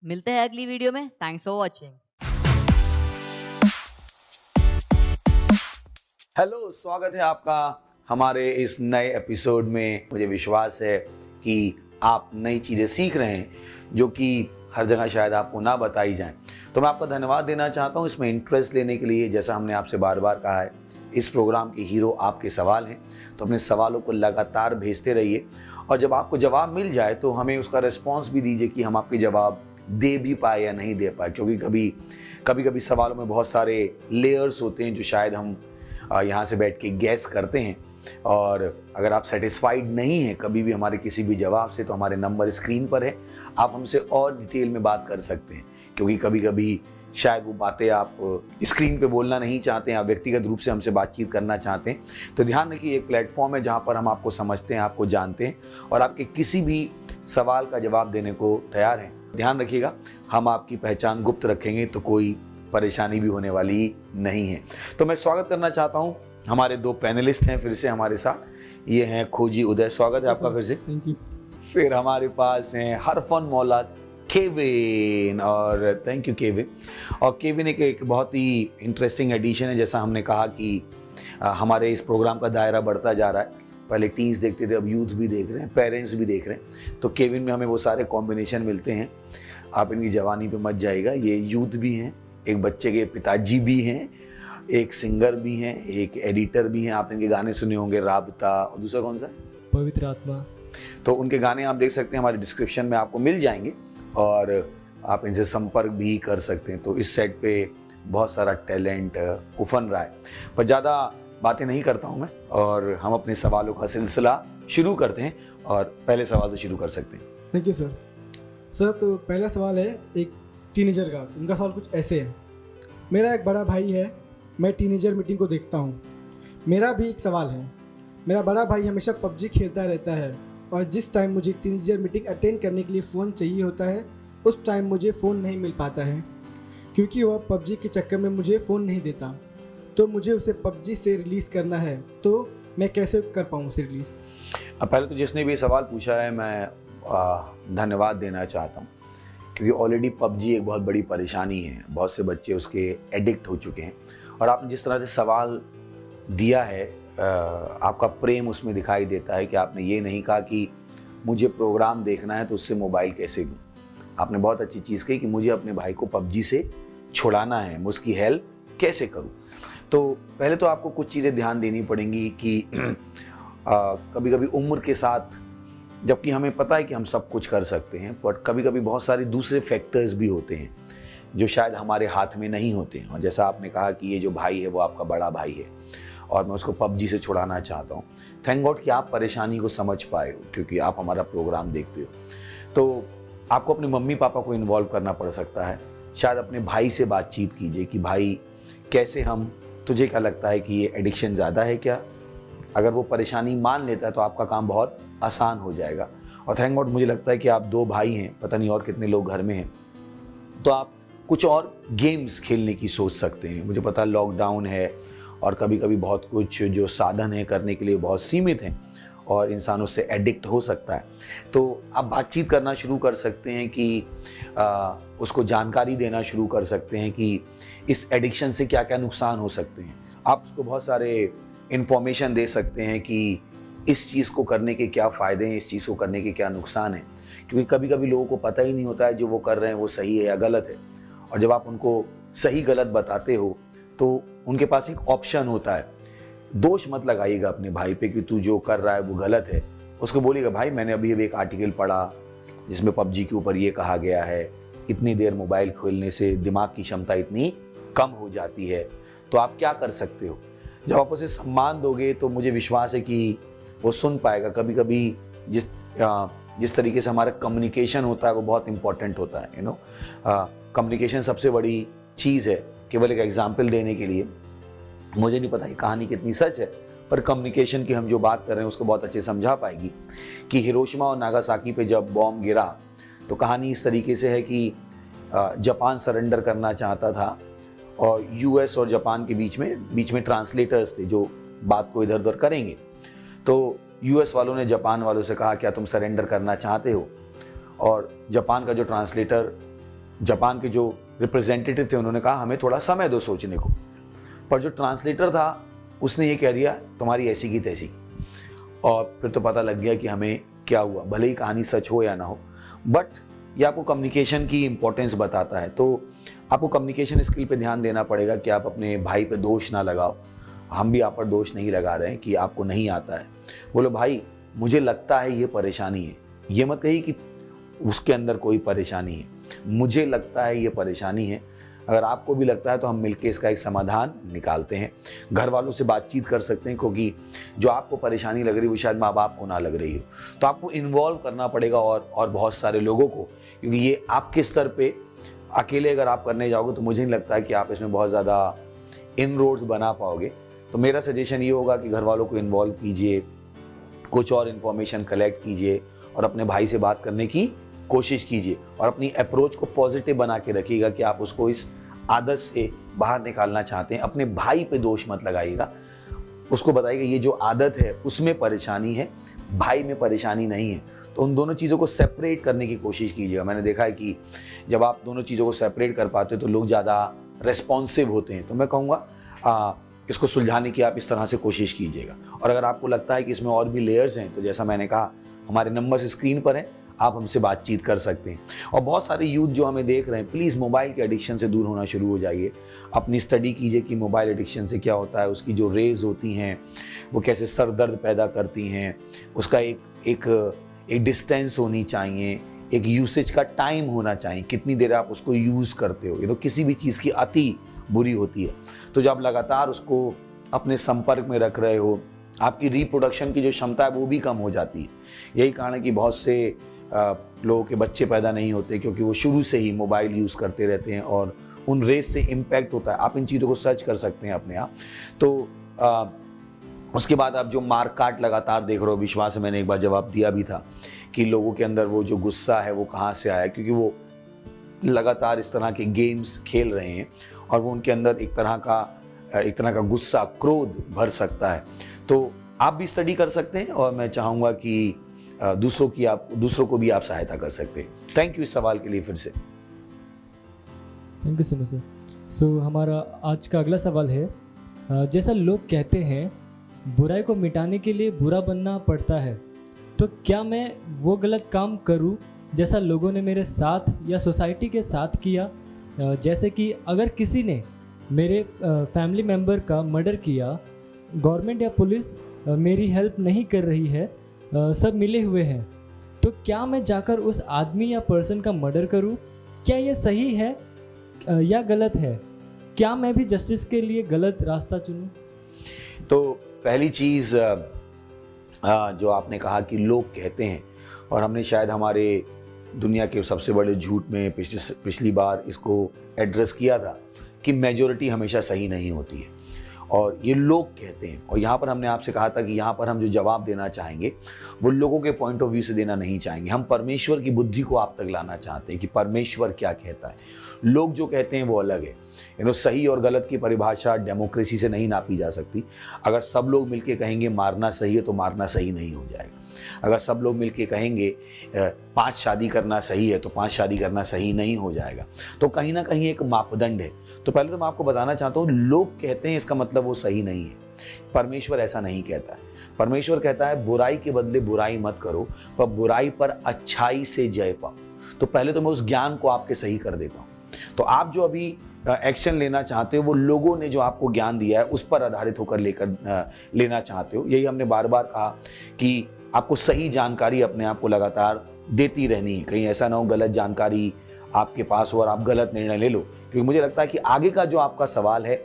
मिलते हैं अगली video में। Thanks for watching. हेलो, स्वागत है आपका हमारे इस नए एपिसोड में। मुझे विश्वास है कि आप नई चीज़ें सीख रहे हैं जो कि हर जगह शायद आपको ना बताई जाएं। तो मैं आपका धन्यवाद देना चाहता हूं इसमें इंटरेस्ट लेने के लिए। जैसा हमने आपसे बार बार कहा है, इस प्रोग्राम के हीरो आपके सवाल हैं, तो अपने सवालों को लगातार भेजते रहिए, और जब आपको जवाब मिल जाए तो हमें उसका रिस्पॉन्स भी दीजिए कि हम आपके जवाब दे भी पाए या नहीं दे पाए, क्योंकि कभी सवालों में बहुत सारे लेयर्स होते हैं जो शायद हम यहाँ से बैठ के गैस करते हैं। और अगर आप सेटिस्फाइड नहीं हैं कभी भी हमारे किसी भी जवाब से, तो हमारे नंबर स्क्रीन पर है, आप हमसे और डिटेल में बात कर सकते हैं, क्योंकि कभी शायद वो बातें आप स्क्रीन पे बोलना नहीं चाहते हैं, आप व्यक्तिगत रूप से हमसे बातचीत करना चाहते हैं, तो ध्यान रखिए एक प्लेटफॉर्म है जहाँ पर हम आपको समझते हैं, आपको जानते हैं और आपके किसी भी सवाल का जवाब देने को तैयार हैं। ध्यान रखिएगा, हम आपकी पहचान गुप्त रखेंगे तो कोई परेशानी भी होने वाली नहीं है। तो मैं स्वागत करना चाहता हूँ, हमारे 2 पैनलिस्ट हैं फिर से हमारे साथ, ये हैं खोजी उदय, स्वागत है आपका फिर से। Thank you. फिर हमारे पास हैं हरफन मौला केविन, और थैंक यू केविन। और केविन एक बहुत ही इंटरेस्टिंग एडिशन है, जैसा हमने कहा कि हमारे इस प्रोग्राम का दायरा बढ़ता जा रहा है। पहले टीन्स देखते थे, अब यूथ भी देख रहे हैं, पेरेंट्स भी देख रहे हैं, तो केविन में हमें वो सारे कॉम्बिनेशन मिलते हैं। आप इनकी जवानी पे मत जाइएगा, ये यूथ भी हैं, एक बच्चे के पिताजी भी हैं, एक सिंगर भी हैं, एक एडिटर भी हैं। आपने इनके गाने सुने होंगे, राबता, और दूसरा कौन सा है, पवित्र आत्मा। तो उनके गाने आप देख सकते हैं, हमारे डिस्क्रिप्शन में आपको मिल जाएंगे और आप इनसे संपर्क भी कर सकते हैं। तो इस सेट पे बहुत सारा टैलेंट उफन रहा है, पर ज़्यादा बातें नहीं करता हूँ मैं, और हम अपने सवालों का सिलसिला शुरू करते हैं। और पहले सवाल तो शुरू कर सकते हैं। Thank you sir. सर तो पहला सवाल है एक टीनेजर का, उनका सवाल कुछ ऐसे है। मेरा एक बड़ा भाई है, मैं टीनेजर मीटिंग को देखता हूँ। मेरा भी एक सवाल है, मेरा बड़ा भाई हमेशा पबजी खेलता रहता है और जिस टाइम मुझे टीनेजर मीटिंग अटेंड करने के लिए फ़ोन चाहिए होता है उस टाइम मुझे फ़ोन नहीं मिल पाता है, क्योंकि वह पबजी के चक्कर में मुझे फ़ोन नहीं देता। तो मुझे उसे पबजी से रिलीज़ करना है, तो मैं कैसे कर पाऊँ उसे रिलीज़? पहले तो जिसने भी सवाल पूछा है मैं धन्यवाद देना चाहता हूँ, क्योंकि ऑलरेडी पबजी एक बहुत बड़ी परेशानी है, बहुत से बच्चे उसके एडिक्ट हो चुके हैं। और आपने जिस तरह से सवाल दिया है, आपका प्रेम उसमें दिखाई देता है कि आपने ये नहीं कहा कि मुझे प्रोग्राम देखना है तो उससे मोबाइल कैसे लूँ। आपने बहुत अच्छी चीज़ कही कि मुझे अपने भाई को पबजी से छुड़ाना है, मैं उसकी हेल्प कैसे करूँ। तो पहले तो आपको कुछ चीज़ें ध्यान देनी पड़ेंगी कि कभी कभी उम्र के साथ, जबकि हमें पता है कि हम सब कुछ कर सकते हैं, बट कभी कभी बहुत सारे दूसरे फैक्टर्स भी होते हैं जो शायद हमारे हाथ में नहीं होते हैं। और जैसा आपने कहा कि ये जो भाई है वो आपका बड़ा भाई है और मैं उसको पबजी से छुड़ाना चाहता हूँ। थैंक गॉड कि आप परेशानी को समझ पाए हो, क्योंकि आप हमारा प्रोग्राम देखते हो। तो आपको अपने मम्मी पापा को इन्वॉल्व करना पड़ सकता है, शायद अपने भाई से बातचीत कीजिए कि भाई कैसे हम, तुझे क्या लगता है कि ये एडिक्शन ज़्यादा है क्या? अगर वो परेशानी मान लेता है तो आपका काम बहुत आसान हो जाएगा। और थैंक गॉड मुझे लगता है कि आप 2 भाई हैं, पता नहीं और कितने लोग घर में हैं, तो आप कुछ और गेम्स खेलने की सोच सकते हैं। मुझे पता लॉकडाउन है और कभी कभी बहुत कुछ जो साधन है करने के लिए बहुत सीमित हैं और इंसान उससे एडिक्ट हो सकता है। तो आप बातचीत करना शुरू कर सकते हैं कि उसको जानकारी देना शुरू कर सकते हैं कि इस एडिक्शन से क्या क्या नुकसान हो सकते हैं। आप उसको बहुत सारे इन्फॉर्मेशन दे सकते हैं कि इस चीज़ को करने के क्या फ़ायदे हैं, इस चीज़ को करने के क्या नुकसान हैं, क्योंकि कभी कभी लोगों को पता ही नहीं होता है जो वो कर रहे हैं वो सही है या गलत है। और जब आप उनको सही गलत बताते हो तो उनके पास एक ऑप्शन होता है। दोष मत लगाइएगा अपने भाई पे कि तू जो कर रहा है वो गलत है। उसको बोलिएगा भाई मैंने अभी एक आर्टिकल पढ़ा जिसमें पबजी के ऊपर ये कहा गया है, इतनी देर मोबाइल खोलने से दिमाग की क्षमता इतनी कम हो जाती है, तो आप क्या कर सकते हो। जब आप उसे सम्मान दोगे तो मुझे विश्वास है कि वो सुन पाएगा। कभी कभी जिस तरीके से हमारा कम्युनिकेशन होता है वो बहुत इंपॉर्टेंट होता है। कम्युनिकेशन सबसे बड़ी चीज़ है। केवल एक एग्जाम्पल देने के लिए, मुझे नहीं पता ये कहानी कितनी सच है, पर कम्युनिकेशन की हम जो बात कर रहे हैं उसको बहुत अच्छे समझा पाएगी कि हिरोशिमा और नागासाकी पे जब बॉम्ब गिरा तो कहानी इस तरीके से है कि जापान सरेंडर करना चाहता था और यूएस और जापान के बीच में ट्रांसलेटर्स थे जो बात को इधर उधर करेंगे। तो यूएस वालों ने जापान वालों से कहा क्या तुम सरेंडर करना चाहते हो, और जापान का जो ट्रांसलेटर, जापान के जो रिप्रेजेंटेटिव थे, उन्होंने कहा हमें थोड़ा समय दो सोचने को। पर जो ट्रांसलेटर था उसने ये कह दिया तुम्हारी ऐसी की तैसी, और फिर तो पता लग गया कि हमें क्या हुआ। भले ही कहानी सच हो या ना हो, बट ये आपको कम्युनिकेशन की इंपॉर्टेंस बताता है। तो आपको कम्युनिकेशन स्किल पे ध्यान देना पड़ेगा कि आप अपने भाई पे दोष ना लगाओ। हम भी आप पर दोष नहीं लगा रहे हैं कि आपको नहीं आता है। बोलो भाई मुझे लगता है ये परेशानी है, ये मत कही कि उसके अंदर कोई परेशानी है, मुझे लगता है ये परेशानी है। अगर आपको भी लगता है तो हम मिलकर इसका एक समाधान निकालते हैं। घर वालों से बातचीत कर सकते हैं, क्योंकि जो आपको परेशानी लग रही है वो शायद माँ बाप को ना लग रही हो। तो आपको इन्वॉल्व करना पड़ेगा और बहुत सारे लोगों को, क्योंकि ये आपके स्तर पे अकेले अगर आप करने जाओगे तो मुझे नहीं लगता है कि आप इसमें बहुत ज़्यादा इनरोड्स बना पाओगे। तो मेरा सजेशन ये होगा कि घर वालों को इन्वॉल्व कीजिए, कुछ और इन्फॉर्मेशन कलेक्ट कीजिए और अपने भाई से बात करने की कोशिश कीजिए और अपनी अप्रोच को पॉजिटिव बना के रखिएगा कि आप उसको इस आदत से बाहर निकालना चाहते हैं। अपने भाई पे दोष मत लगाइएगा, उसको बताइएगा ये जो आदत है उसमें परेशानी है, भाई में परेशानी नहीं है। तो उन दोनों चीज़ों को सेपरेट करने की कोशिश कीजिएगा। मैंने देखा है कि जब आप दोनों चीज़ों को सेपरेट कर पाते हो तो लोग ज़्यादा रेस्पॉन्सिव होते हैं। तो मैं कहूँगा इसको सुलझाने की आप इस तरह से कोशिश कीजिएगा। और अगर आपको लगता है कि इसमें और भी लेयर्स हैं तो जैसा मैंने कहा हमारे नंबर्स स्क्रीन पर हैं, आप हमसे बातचीत कर सकते हैं। और बहुत सारे यूथ जो हमें देख रहे हैं, प्लीज़ मोबाइल के एडिक्शन से दूर होना शुरू हो जाइए। अपनी स्टडी कीजिए कि मोबाइल एडिक्शन से क्या होता है, उसकी जो रेज होती हैं वो कैसे सर दर्द पैदा करती हैं, उसका एक डिस्टेंस होनी चाहिए, एक यूसेज का टाइम होना चाहिए, कितनी देर आप उसको यूज़ करते हो। किसी भी चीज़ की अति बुरी होती है। तो जब आप लगातार उसको अपने संपर्क में रख रहे हो, आपकी रिप्रोडक्शन की जो क्षमता है वो भी कम हो जाती है। यही कारण है कि बहुत से लोगों के बच्चे पैदा नहीं होते, क्योंकि वो शुरू से ही मोबाइल यूज़ करते रहते हैं और उन रेस से इम्पैक्ट होता है। आप इन चीज़ों को सर्च कर सकते हैं अपने आप। तो उसके बाद आप जो मार काट लगातार देख रहे हो, विश्वास है मैंने एक बार जवाब दिया भी था कि लोगों के अंदर वो जो गुस्सा है वो कहाँ से आया, क्योंकि वो लगातार इस तरह के गेम्स खेल रहे हैं और वो उनके अंदर एक तरह का गुस्सा, क्रोध भर सकता है। तो आप भी स्टडी कर सकते हैं और मैं चाहूँगा कि दूसरों को भी आप सहायता कर सकते हैं। थैंक यू इस सवाल के लिए फिर से। Thank you so much sir. So हमारा आज का अगला सवाल है, जैसा लोग कहते हैं बुराई को मिटाने के लिए बुरा बनना पड़ता है, तो क्या मैं वो गलत काम करूं जैसा लोगों ने मेरे साथ या सोसाइटी के साथ किया? जैसे कि अगर किसी ने मेरे फैमिली मेम्बर का मर्डर किया, गवर्नमेंट या पुलिस मेरी हेल्प नहीं कर रही है, सब मिले हुए हैं, तो क्या मैं जाकर उस आदमी या पर्सन का मर्डर करूं? क्या ये सही है या गलत है? क्या मैं भी जस्टिस के लिए गलत रास्ता चुनूं? तो पहली चीज़ जो आपने कहा कि लोग कहते हैं, और हमने शायद हमारे दुनिया के सबसे बड़े झूठ में पिछली बार इसको एड्रेस किया था कि मेजॉरिटी हमेशा सही नहीं होती है और ये लोग कहते हैं। और यहाँ पर हमने आपसे कहा था कि यहाँ पर हम जो जवाब देना चाहेंगे वो लोगों के पॉइंट ऑफ व्यू से देना नहीं चाहेंगे। हम परमेश्वर की बुद्धि को आप तक लाना चाहते हैं कि परमेश्वर क्या कहता है। लोग जो कहते हैं वो अलग है। सही और गलत की परिभाषा डेमोक्रेसी से नहीं नापी जा सकती। अगर सब लोग मिलके कहेंगे मारना सही है तो मारना सही नहीं हो जाएगा। अगर सब लोग मिलके कहेंगे 5 शादी करना सही है तो 5 शादी करना सही नहीं हो जाएगा। तो कहीं ना कहीं एक मापदंड है। तो पहले तो मैं आपको बताना चाहता हूँ, लोग कहते हैं इसका मतलब वो सही नहीं है। परमेश्वर ऐसा नहीं कहता है। परमेश्वर कहता है बुराई के बदले बुराई मत करो, पर बुराई पर अच्छाई से जय पाओ। तो पहले तो मैं उस ज्ञान को आपके सही कर देता हूँ। तो आप जो अभी एक्शन लेना चाहते हो वो लोगों ने जो आपको ज्ञान दिया है उस पर आधारित होकर लेना चाहते हो। यही हमने बार बार कहा कि आपको सही जानकारी अपने आप को लगातार देती रहनी है। कहीं ऐसा ना हो गलत जानकारी आपके पास हो और आप गलत निर्णय ले लो। क्योंकि मुझे लगता है कि आगे का जो आपका सवाल है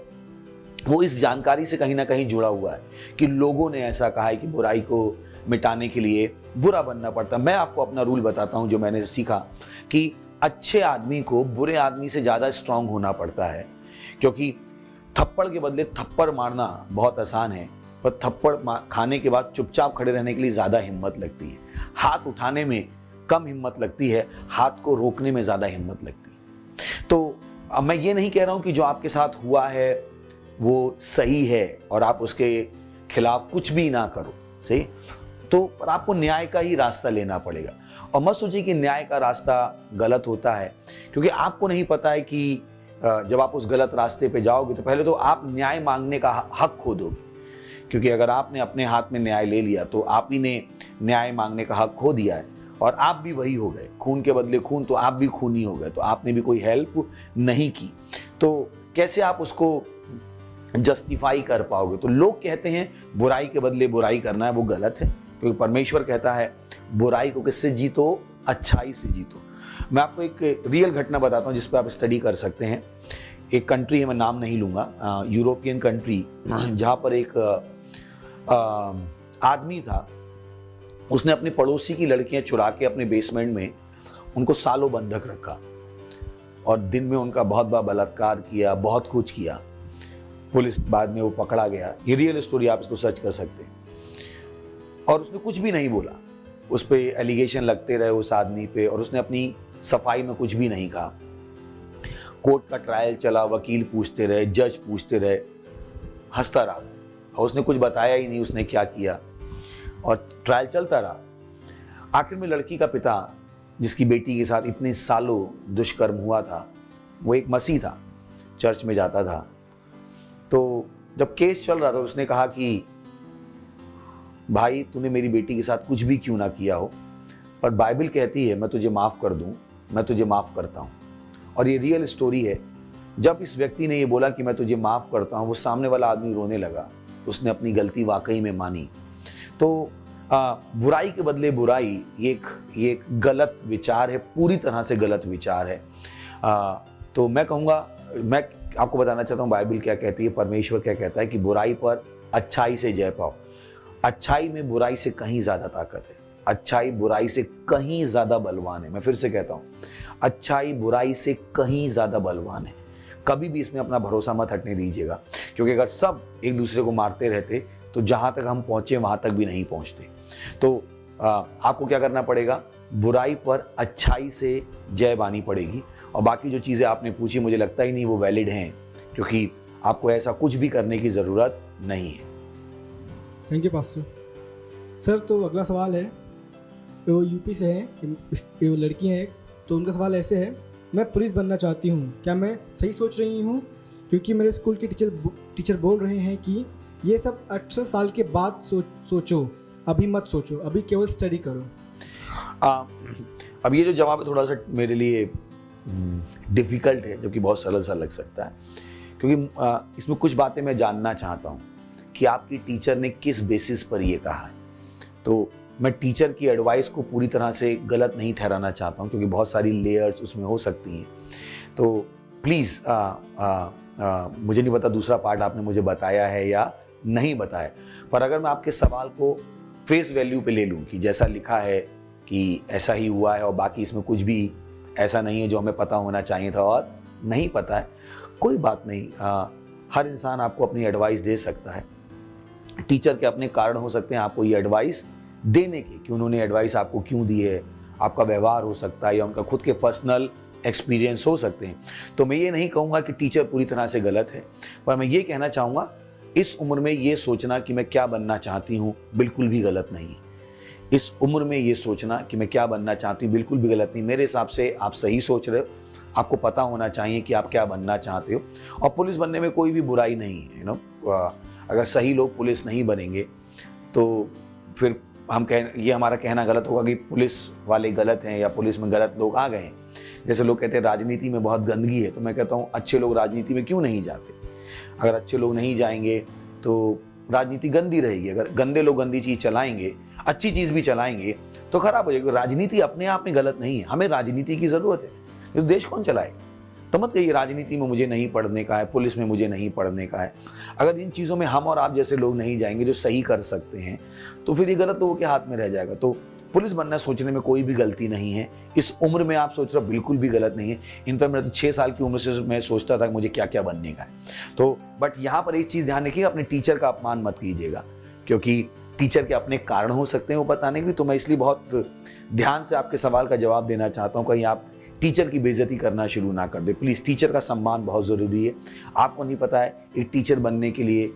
वो इस जानकारी से कहीं ना कहीं जुड़ा हुआ है कि लोगों ने ऐसा कहा है कि बुराई को मिटाने के लिए बुरा बनना पड़ता। मैं आपको अपना रूल बताता हूं जो मैंने सीखा कि अच्छे आदमी को बुरे आदमी से ज़्यादा स्ट्रांग होना पड़ता है। क्योंकि थप्पड़ के बदले थप्पड़ मारना बहुत आसान है, पर थप्पड़ खाने के बाद चुपचाप खड़े रहने के लिए ज़्यादा हिम्मत लगती है। हाथ उठाने में कम हिम्मत लगती है, हाथ को रोकने में ज़्यादा हिम्मत लगती है। तो अब मैं ये नहीं कह रहा हूँ कि जो आपके साथ हुआ है वो सही है और आप उसके खिलाफ कुछ भी ना करो, सही। तो पर आपको न्याय का ही रास्ता लेना पड़ेगा। और मत सोचिए कि न्याय का रास्ता गलत होता है, क्योंकि आपको नहीं पता है कि जब आप उस गलत रास्ते पे जाओगे तो पहले तो आप न्याय मांगने का हक खो दोगे। क्योंकि अगर आपने अपने हाथ में न्याय ले लिया तो आप ही ने न्याय मांगने का हक खो दिया है और आप भी वही हो गए। खून के बदले खून, तो आप भी खूनी हो गए, तो आपने भी कोई हेल्प नहीं की। तो कैसे आप उसको जस्टिफाई कर पाओगे? तो लोग कहते हैं बुराई के बदले बुराई करना है, वो गलत है। क्योंकि परमेश्वर कहता है बुराई को किससे जीतो? अच्छाई से जीतो। मैं आपको एक रियल घटना बताता हूँ जिस पर आप स्टडी कर सकते हैं। एक कंट्री है, मैं नाम नहीं लूँगा, यूरोपियन कंट्री, जहाँ पर एक आदमी था। उसने अपने पड़ोसी की लड़कियां चुरा के अपने बेसमेंट में उनको सालों बंधक रखा। और दिन में उनका बहुत बड़ा बलात्कार किया, बहुत कुछ किया। पुलिस बाद में वो पकड़ा गया। ये रियल स्टोरी, आप इसको सर्च कर सकते हैं। और उसने कुछ भी नहीं बोला, उस पर एलिगेशन लगते रहे उस आदमी पे, और उसने अपनी सफाई में कुछ भी नहीं कहा। कोर्ट का ट्रायल चला, वकील पूछते रहे, जज पूछते रहे, हंसता रहा, और उसने कुछ बताया ही नहीं उसने क्या किया, और ट्रायल चलता रहा। आखिर में लड़की का पिता, जिसकी बेटी के साथ इतने सालों दुष्कर्म हुआ था, वो एक मसीह था, चर्च में जाता था। तो जब केस चल रहा था उसने कहा कि भाई तूने मेरी बेटी के साथ कुछ भी क्यों ना किया हो, पर बाइबल कहती है मैं तुझे माफ़ कर दूं, मैं तुझे माफ़ करता हूं। और ये रियल स्टोरी है। जब इस व्यक्ति ने ये बोला कि मैं तुझे माफ़ करता हूं, वो सामने वाला आदमी रोने लगा। उसने अपनी गलती वाकई में मानी। तो बुराई के बदले बुराई, ये एक गलत विचार है, पूरी तरह से गलत विचार है। तो मैं कहूँगा, मैं आपको बताना चाहता हूँ बाइबल क्या कहती है, परमेश्वर क्या कहता है कि बुराई पर अच्छाई से जय पाओ। अच्छाई में बुराई से कहीं ज़्यादा ताकत है। अच्छाई बुराई से कहीं ज़्यादा बलवान है। मैं फिर से कहता हूँ, अच्छाई बुराई से कहीं ज़्यादा बलवान है। कभी भी इसमें अपना भरोसा मत हटने दीजिएगा, क्योंकि अगर सब एक दूसरे को मारते रहते तो जहाँ तक हम पहुँचे वहाँ तक भी नहीं पहुँचते। तो आपको क्या करना पड़ेगा, बुराई पर अच्छाई से जय पानी पड़ेगी। और बाकी जो चीज़ें आपने पूछी, मुझे लगता ही नहीं वो वैलिड हैं, क्योंकि आपको ऐसा कुछ भी करने की ज़रूरत नहीं है। Thank you pastor. सर, तो अगला सवाल है, वो यूपी से है, वो लड़की हैं, तो उनका सवाल ऐसे है, मैं पुलिस बनना चाहती हूँ, क्या मैं सही सोच रही हूँ? क्योंकि मेरे स्कूल के टीचर बोल रहे हैं कि ये सब 18 साल के बाद सोचो, अभी मत सोचो, अभी केवल स्टडी करो। अब ये जो जवाब है थोड़ा सा मेरे लिए डिफ़िकल्ट है, जबकि बहुत सरल सा लग सकता है, क्योंकि इसमें कुछ बातें मैं जानना चाहता हूँ कि आपकी टीचर ने किस बेसिस पर ये कहा है। तो मैं टीचर की एडवाइस को पूरी तरह से गलत नहीं ठहराना चाहता हूँ, क्योंकि बहुत सारी लेयर्स उसमें हो सकती हैं। तो प्लीज़ मुझे नहीं पता दूसरा पार्ट आपने मुझे बताया है या नहीं बताया, पर अगर मैं आपके सवाल को फेस वैल्यू पे ले लूँ कि जैसा लिखा है कि ऐसा ही हुआ है और बाकी इसमें कुछ भी ऐसा नहीं है जो हमें पता होना चाहिए था और नहीं पता है, कोई बात नहीं। हर इंसान आपको अपनी एडवाइस दे सकता है। टीचर के अपने कारण हो सकते हैं आपको ये एडवाइस देने के, कि उन्होंने एडवाइस आपको क्यों दी है, आपका व्यवहार हो सकता है या उनका खुद के पर्सनल एक्सपीरियंस हो सकते हैं। तो मैं ये नहीं कहूँगा कि टीचर पूरी तरह से गलत है, पर मैं ये कहना चाहूँगा इस उम्र में ये सोचना कि मैं क्या बनना चाहती हूँ बिल्कुल भी गलत नहीं है। इस उम्र में ये सोचना कि मैं क्या बनना चाहती हूँ बिल्कुल भी गलत नहीं। मेरे हिसाब से आप सही सोच रहे हो। आपको पता होना चाहिए कि आप क्या बनना चाहते हो, और पुलिस बनने में कोई भी बुराई नहीं है। अगर सही लोग पुलिस नहीं बनेंगे तो फिर हम ये हमारा कहना गलत होगा कि पुलिस वाले गलत हैं या पुलिस में गलत लोग आ गए हैं। जैसे लोग कहते हैं राजनीति में बहुत गंदगी है, तो मैं कहता हूँ अच्छे लोग राजनीति में क्यों नहीं जाते? अगर अच्छे लोग नहीं जाएंगे तो राजनीति गंदी रहेगी। अगर गंदे लोग गंदी चीज़ चलाएंगे, अच्छी चीज़ भी चलाएंगे तो खराब हो जाएगी। राजनीति अपने आप में गलत नहीं है, हमें राजनीति की ज़रूरत है। तो देश कौन चलाएगा? तो मत कहिए राजनीति में मुझे नहीं पढ़ने का है, पुलिस में मुझे नहीं पढ़ने का है। अगर इन चीज़ों में हम और आप जैसे लोग नहीं जाएंगे जो सही कर सकते हैं, तो फिर ये गलत लोगों के हाथ में रह जाएगा। तो पुलिस बनना सोचने में कोई भी गलती नहीं है। इस उम्र में आप सोच रहे हो बिल्कुल भी गलत नहीं है। इनफैक्ट मैं तो 6 साल की उम्र से मैं सोचता था कि मुझे क्या क्या बनने का है। तो बट यहाँ पर एक चीज़ ध्यान रखिएगा, अपने टीचर का अपमान मत कीजिएगा, क्योंकि टीचर के अपने कारण हो सकते हैं वो बताने के। तो मैं इसलिए बहुत ध्यान से आपके सवाल का जवाब देना चाहता हूँ, कहीं आप टीचर की बेइज्जती करना शुरू ना कर दे। प्लीज़, टीचर का सम्मान बहुत ज़रूरी है। आपको नहीं पता है एक टीचर बनने के लिए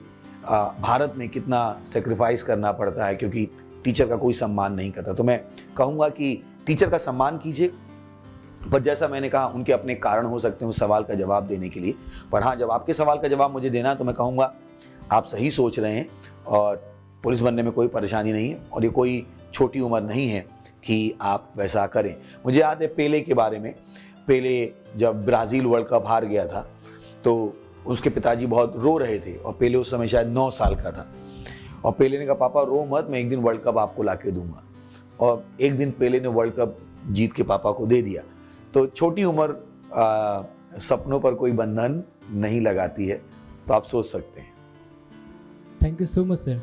भारत में कितना सेक्रीफाइस करना पड़ता है, क्योंकि टीचर का कोई सम्मान नहीं करता। तो मैं कहूँगा कि टीचर का सम्मान कीजिए, पर जैसा मैंने कहा उनके अपने कारण हो सकते हैं उस सवाल का जवाब देने के लिए। पर हाँ, जब आपके सवाल का जवाब मुझे देना तो मैं कहूँगा आप सही सोच रहे हैं और पुलिस बनने में कोई परेशानी नहीं है, और ये कोई छोटी उम्र नहीं है कि आप वैसा करें। मुझे याद है पेले के बारे में। पेले जब ब्राज़ील वर्ल्ड कप हार गया था तो उसके पिताजी बहुत रो रहे थे, और पेले उस समय शायद 9 साल का था। और पेले ने कहा पापा रो मत, मैं एक दिन वर्ल्ड कप आपको ला के दूंगा। और एक दिन पेले ने वर्ल्ड कप जीत के पापा को दे दिया। तो छोटी उम्र सपनों पर कोई बंधन नहीं लगाती है, तो आप सोच सकते हैं। Thank you so much sir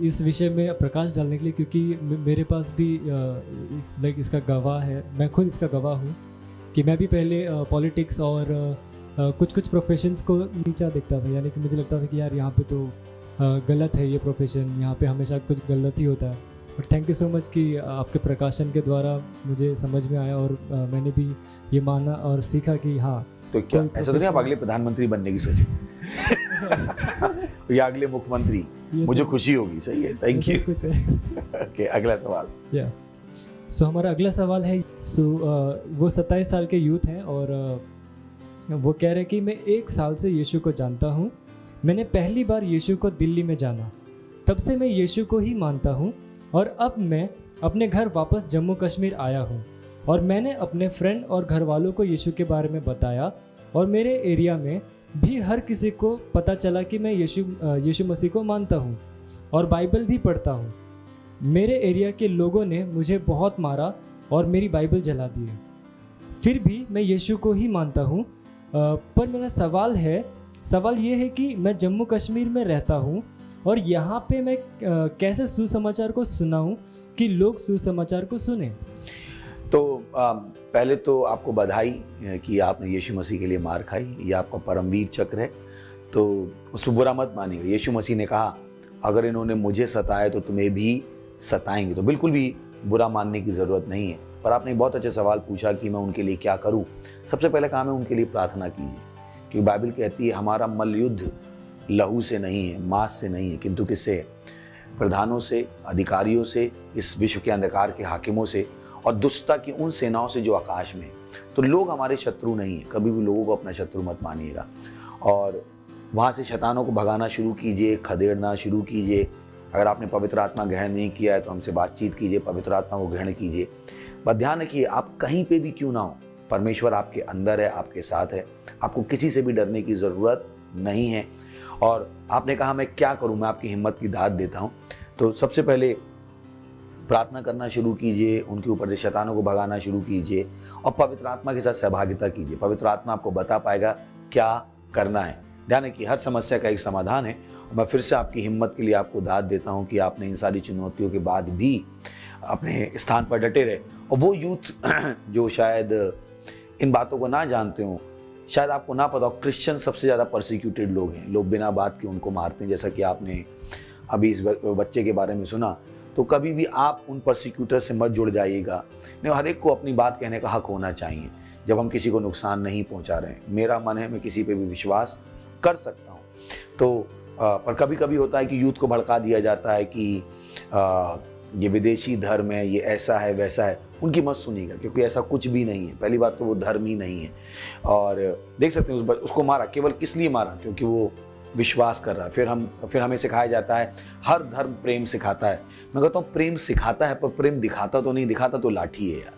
इस विषय में प्रकाश डालने के लिए, क्योंकि मेरे पास भी इसका गवाह है, मैं खुद इसका गवाह हूँ कि मैं भी पहले पॉलिटिक्स और कुछ कुछ प्रोफेशंस को नीचा देखता था, यानी कि मुझे लगता था कि यार यहाँ पे तो गलत है ये प्रोफेशन, यहाँ पे हमेशा कुछ गलत ही होता है। और थैंक यू सो मच कि आपके प्रकाशन के द्वारा मुझे समझ में आया और मैंने भी ये माना और सीखा कि हाँ। तो क्या ऐसा तो नहीं आप अगले प्रधानमंत्री बनने की सोचे या अगले मुख्यमंत्री? मुझे खुशी होगी। सही है, थैंक यू। ओके, अगला सवाल। या सो हमारा अगला सवाल है, वो 27 साल के यूथ हैं और वो कह रहे हैं कि मैं 1 साल से यीशु को जानता हूँ। मैंने पहली बार यीशु को दिल्ली में जाना, तब से मैं यीशु को ही मानता हूँ और अब मैं अपने घर वापस जम्मू कश्मीर आया हूँ और मैंने अपने फ्रेंड और घर वालों को यीशु के बारे में बताया और मेरे एरिया में भी हर किसी को पता चला कि मैं यीशु मसीह को मानता हूँ और बाइबल भी पढ़ता हूँ। मेरे एरिया के लोगों ने मुझे बहुत मारा और मेरी बाइबल जला दी, फिर भी मैं यीशु को ही मानता हूँ। पर मेरा सवाल ये है कि मैं जम्मू कश्मीर में रहता हूँ और यहाँ पे मैं कैसे सुसमाचार को सुनाऊँ कि लोग सुसमाचार को सुने। तो पहले तो आपको बधाई कि आपने यीशु मसीह के लिए मार खाई, ये आपका परमवीर चक्र है, तो उस पर बुरा मत मानिएगा। यीशु मसीह ने कहा अगर इन्होंने मुझे सताया तो तुम्हें भी सताएंगे, तो बिल्कुल भी बुरा मानने की ज़रूरत नहीं है। पर आपने बहुत अच्छा सवाल पूछा कि मैं उनके लिए क्या करूं। सबसे पहले काम है उनके लिए प्रार्थना कीजिए, क्योंकि बाइबल कहती है हमारा मल्ल युद्ध लहू से नहीं है, मांस से नहीं है, किंतु किससे? प्रधानों से, अधिकारियों से, इस विश्व के अंधकार के हाकिमों से और दुष्टता की उन सेनाओं से जो आकाश में। तो लोग हमारे शत्रु नहीं है, कभी भी लोगों को अपना शत्रु मत मानिएगा और वहाँ से शैतानों को भगाना शुरू कीजिए, खदेड़ना शुरू कीजिए। अगर आपने पवित्र आत्मा ग्रहण नहीं किया है तो हमसे बातचीत कीजिए, पवित्र आत्मा को ग्रहण कीजिए। बस ध्यान रखिए आप कहीं पे भी क्यों ना हो, परमेश्वर आपके अंदर है, आपके साथ है, आपको किसी से भी डरने की ज़रूरत नहीं है। और आपने कहा मैं क्या करूं, मैं आपकी हिम्मत की दाद देता हूं। तो सबसे पहले प्रार्थना करना शुरू कीजिए, उनके ऊपर से शैतानों को भगाना शुरू कीजिए और पवित्र आत्मा के साथ सहभागिता कीजिए। पवित्र आत्मा आपको बता पाएगा क्या करना है। ध्यान है कि हर समस्या का एक समाधान है। मैं फिर से आपकी हिम्मत के लिए आपको दाद देता हूं कि आपने इन सारी चुनौतियों के बाद भी अपने स्थान पर डटे रहे। और वो यूथ जो शायद इन बातों को ना जानते हो, शायद आपको ना पता हो, क्रिश्चियन सबसे ज़्यादा परसिक्यूटेड लोग हैं। लोग बिना बात के उनको मारते हैं, जैसा कि आपने अभी इस बच्चे के बारे में सुना। तो कभी भी आप उन परसिक्यूटर से मत जुड़ जाइएगा। नहीं, हर एक को अपनी बात कहने का हक होना चाहिए जब हम किसी को नुकसान नहीं पहुंचा रहे हैं। मेरा मन है मैं किसी पे भी विश्वास कर सकता हूं। तो पर कभी कभी होता है कि यूथ को भड़का दिया जाता है कि ये विदेशी धर्म है, ये ऐसा है वैसा है। उनकी मत सुनिएगा, क्योंकि ऐसा कुछ भी नहीं है। पहली बात तो वो धर्म ही नहीं है। और देख सकते हैं उसको मारा केवल किस लिए मारा? क्योंकि वो विश्वास कर रहा है। फिर हमें सिखाया जाता है हर धर्म प्रेम सिखाता है। मैं कहता हूँ प्रेम सिखाता है पर प्रेम दिखाता तो नहीं, दिखाता तो लाठी है यार।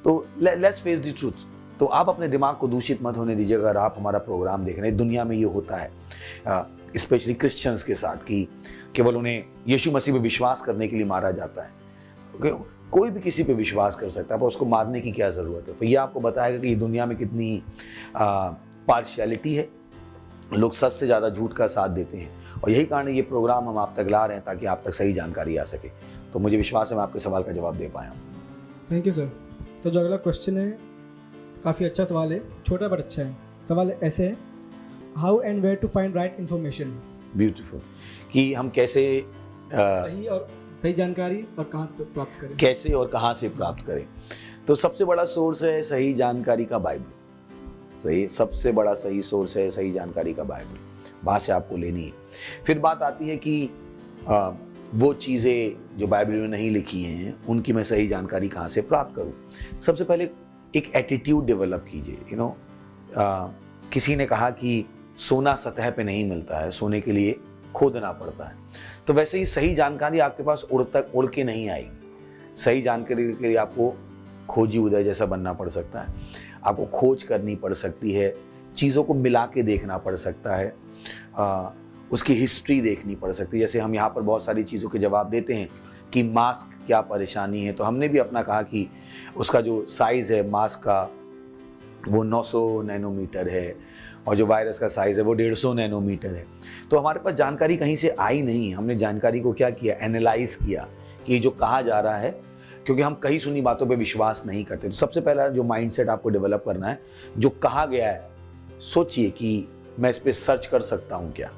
तो लेट्स फेस द ट्रूथ। तो आप अपने दिमाग को दूषित मत होने दीजिए। अगर आप हमारा प्रोग्राम देख रहे हैं, दुनिया में ये होता है स्पेशली क्रिश्चियंस के साथ कि केवल उन्हें यीशु मसीह पे विश्वास करने के लिए मारा जाता है। कोई भी किसी पे विश्वास कर सकता है, पर उसको मारने की क्या ज़रूरत है? तो ये आपको बताएगा कि दुनिया में कितनी पार्शियलिटी है। लोग सच से ज़्यादा झूठ का साथ देते हैं और यही कारण है ये प्रोग्राम हम आप तक ला रहे हैं ताकि आप तक सही जानकारी आ सके। तो मुझे विश्वास है मैं आपके सवाल का जवाब दे पाया हूँ। Thank you sir. सर जो अगला क्वेश्चन है काफ़ी अच्छा सवाल है, छोटा बट अच्छा है। सवाल ऐसे है, how and where to find right information. Beautiful. कि हम कैसे सही जानकारी और कहाँ से प्राप्त करें, कैसे और कहाँ से प्राप्त करें। तो सबसे बड़ा सोर्स है सही जानकारी का बाइबल। सही, सबसे बड़ा सही सोर्स है सही जानकारी का बाइबल, वहाँ से आपको लेनी है। फिर बात आती है कि वो चीज़ें जो बाइबल में नहीं लिखी हैं उनकी मैं सही जानकारी कहाँ से प्राप्त करूँ। सबसे पहले एक एटीट्यूड डेवलप कीजिए। किसी ने कहा कि सोना सतह पे नहीं मिलता है, सोने के लिए खोदना पड़ता है। तो वैसे ही सही जानकारी आपके पास उड़ के नहीं आएगी। सही जानकारी के लिए आपको खोजी उदय जैसा बनना पड़ सकता है, आपको खोज करनी पड़ सकती है, चीज़ों को मिला के देखना पड़ सकता है, उसकी हिस्ट्री देखनी पड़ सकती है। जैसे हम यहाँ पर बहुत सारी चीज़ों के जवाब देते हैं कि मास्क क्या परेशानी है, तो हमने भी अपना कहा कि उसका जो साइज़ है मास्क का वो 900 नैनोमीटर है और जो वायरस का साइज़ है वो 150 नैनोमीटर है। तो हमारे पास जानकारी कहीं से आई नहीं, हमने जानकारी को क्या किया, एनालाइज किया कि जो कहा जा रहा है, क्योंकि हम कहीं सुनी बातों पे विश्वास नहीं करते। तो सबसे पहला जो माइंडसेट आपको डेवलप करना है, जो कहा गया है, सोचिए कि मैं इस पे सर्च कर सकता हूं क्या।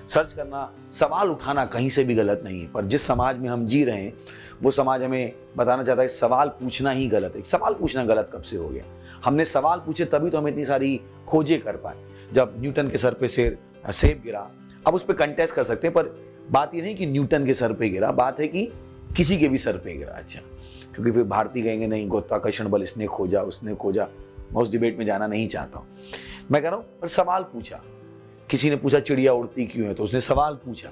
सर्च करना, सवाल उठाना कहीं से भी गलत नहीं है, पर जिस समाज में हम जी रहे हैं वो समाज हमें बताना चाहता है सवाल पूछना ही गलत है। सवाल पूछना गलत कब से हो गया? हमने सवाल पूछे तभी तो हम इतनी सारी खोजें कर पाए। जब न्यूटन के सर पे सेब गिरा, अब उस पर कंटेस्ट कर सकते हैं, पर बात ये नहीं कि न्यूटन के सर पे गिरा, बात है कि किसी के भी सर पे गिरा। अच्छा, क्योंकि फिर भारतीय कहेंगे नहीं, गुरुत्वाकर्षण बल इसने खोजा, उसने खोजा। मैं उस डिबेट में जाना नहीं चाहता हूँ। मैं कह रहा हूँ पर सवाल पूछा। किसी ने पूछा चिड़िया उड़ती क्यों है, तो उसने सवाल पूछा।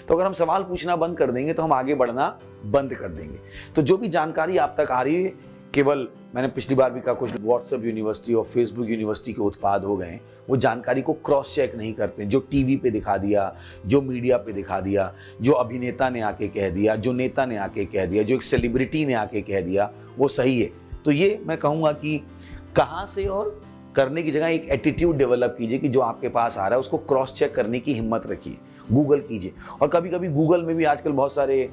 तो अगर हम सवाल पूछना बंद कर देंगे तो हम आगे बढ़ना बंद कर देंगे। तो जो भी जानकारी आप तक आ रही है, केवल मैंने पिछली बार भी कहा, कुछ व्हाट्सएप यूनिवर्सिटी और फेसबुक यूनिवर्सिटी के उत्पाद हो गए हैं। वो जानकारी को क्रॉस चेक नहीं करते। जो टीवी पे दिखा दिया, जो मीडिया पे दिखा दिया, जो अभिनेता ने आके कह दिया, जो नेता ने आके कह दिया, जो एक सेलिब्रिटी ने आके कह दिया, वो सही है। तो ये मैं कहूँगा कि कहाँ से और करने की जगह एक एटीट्यूड डेवलप कीजिए कि जो आपके पास आ रहा है उसको क्रॉस चेक करने की हिम्मत रखिए, गूगल कीजिए। और कभी कभी गूगल में भी आजकल बहुत सारे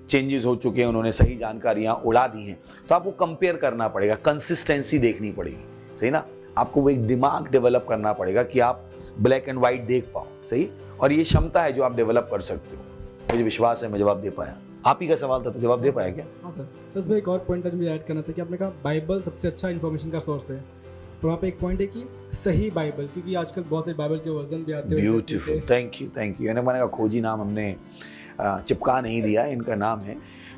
चेंजेस हो चुके हैं, उन्होंने सही जानकारियां उड़ा दी हैं, तो आपको कंपेयर करना पड़ेगा, कंसिस्टेंसी देखनी पड़ेगी, सही ना। आपको वो एक दिमाग डेवलप करना पड़ेगा कि आप ब्लैक एंड व्हाइट देख पाओ, सही। और ये क्षमता है जो आप डेवलप कर सकते हो। मुझे विश्वास है मैं जवाब दे पाया। आप ही का सवाल था तो जवाब दे पाया क्या? हाँ सर, तो इसमें एक और पॉइंट था जो मुझे ऐड करना था कि आपने कहा बाइबल सबसे अच्छा इन्फॉर्मेशन का सोर्स है। तो वहाँ पे एक पॉइंट है कि सही बाइबल, क्योंकि आजकल बहुत सारे बाइबल के वर्जन भी आते हैं। Beautiful, thank you. मैंने कहा खोजी नाम हमने चिपका नहीं दिया, इनका नाम है।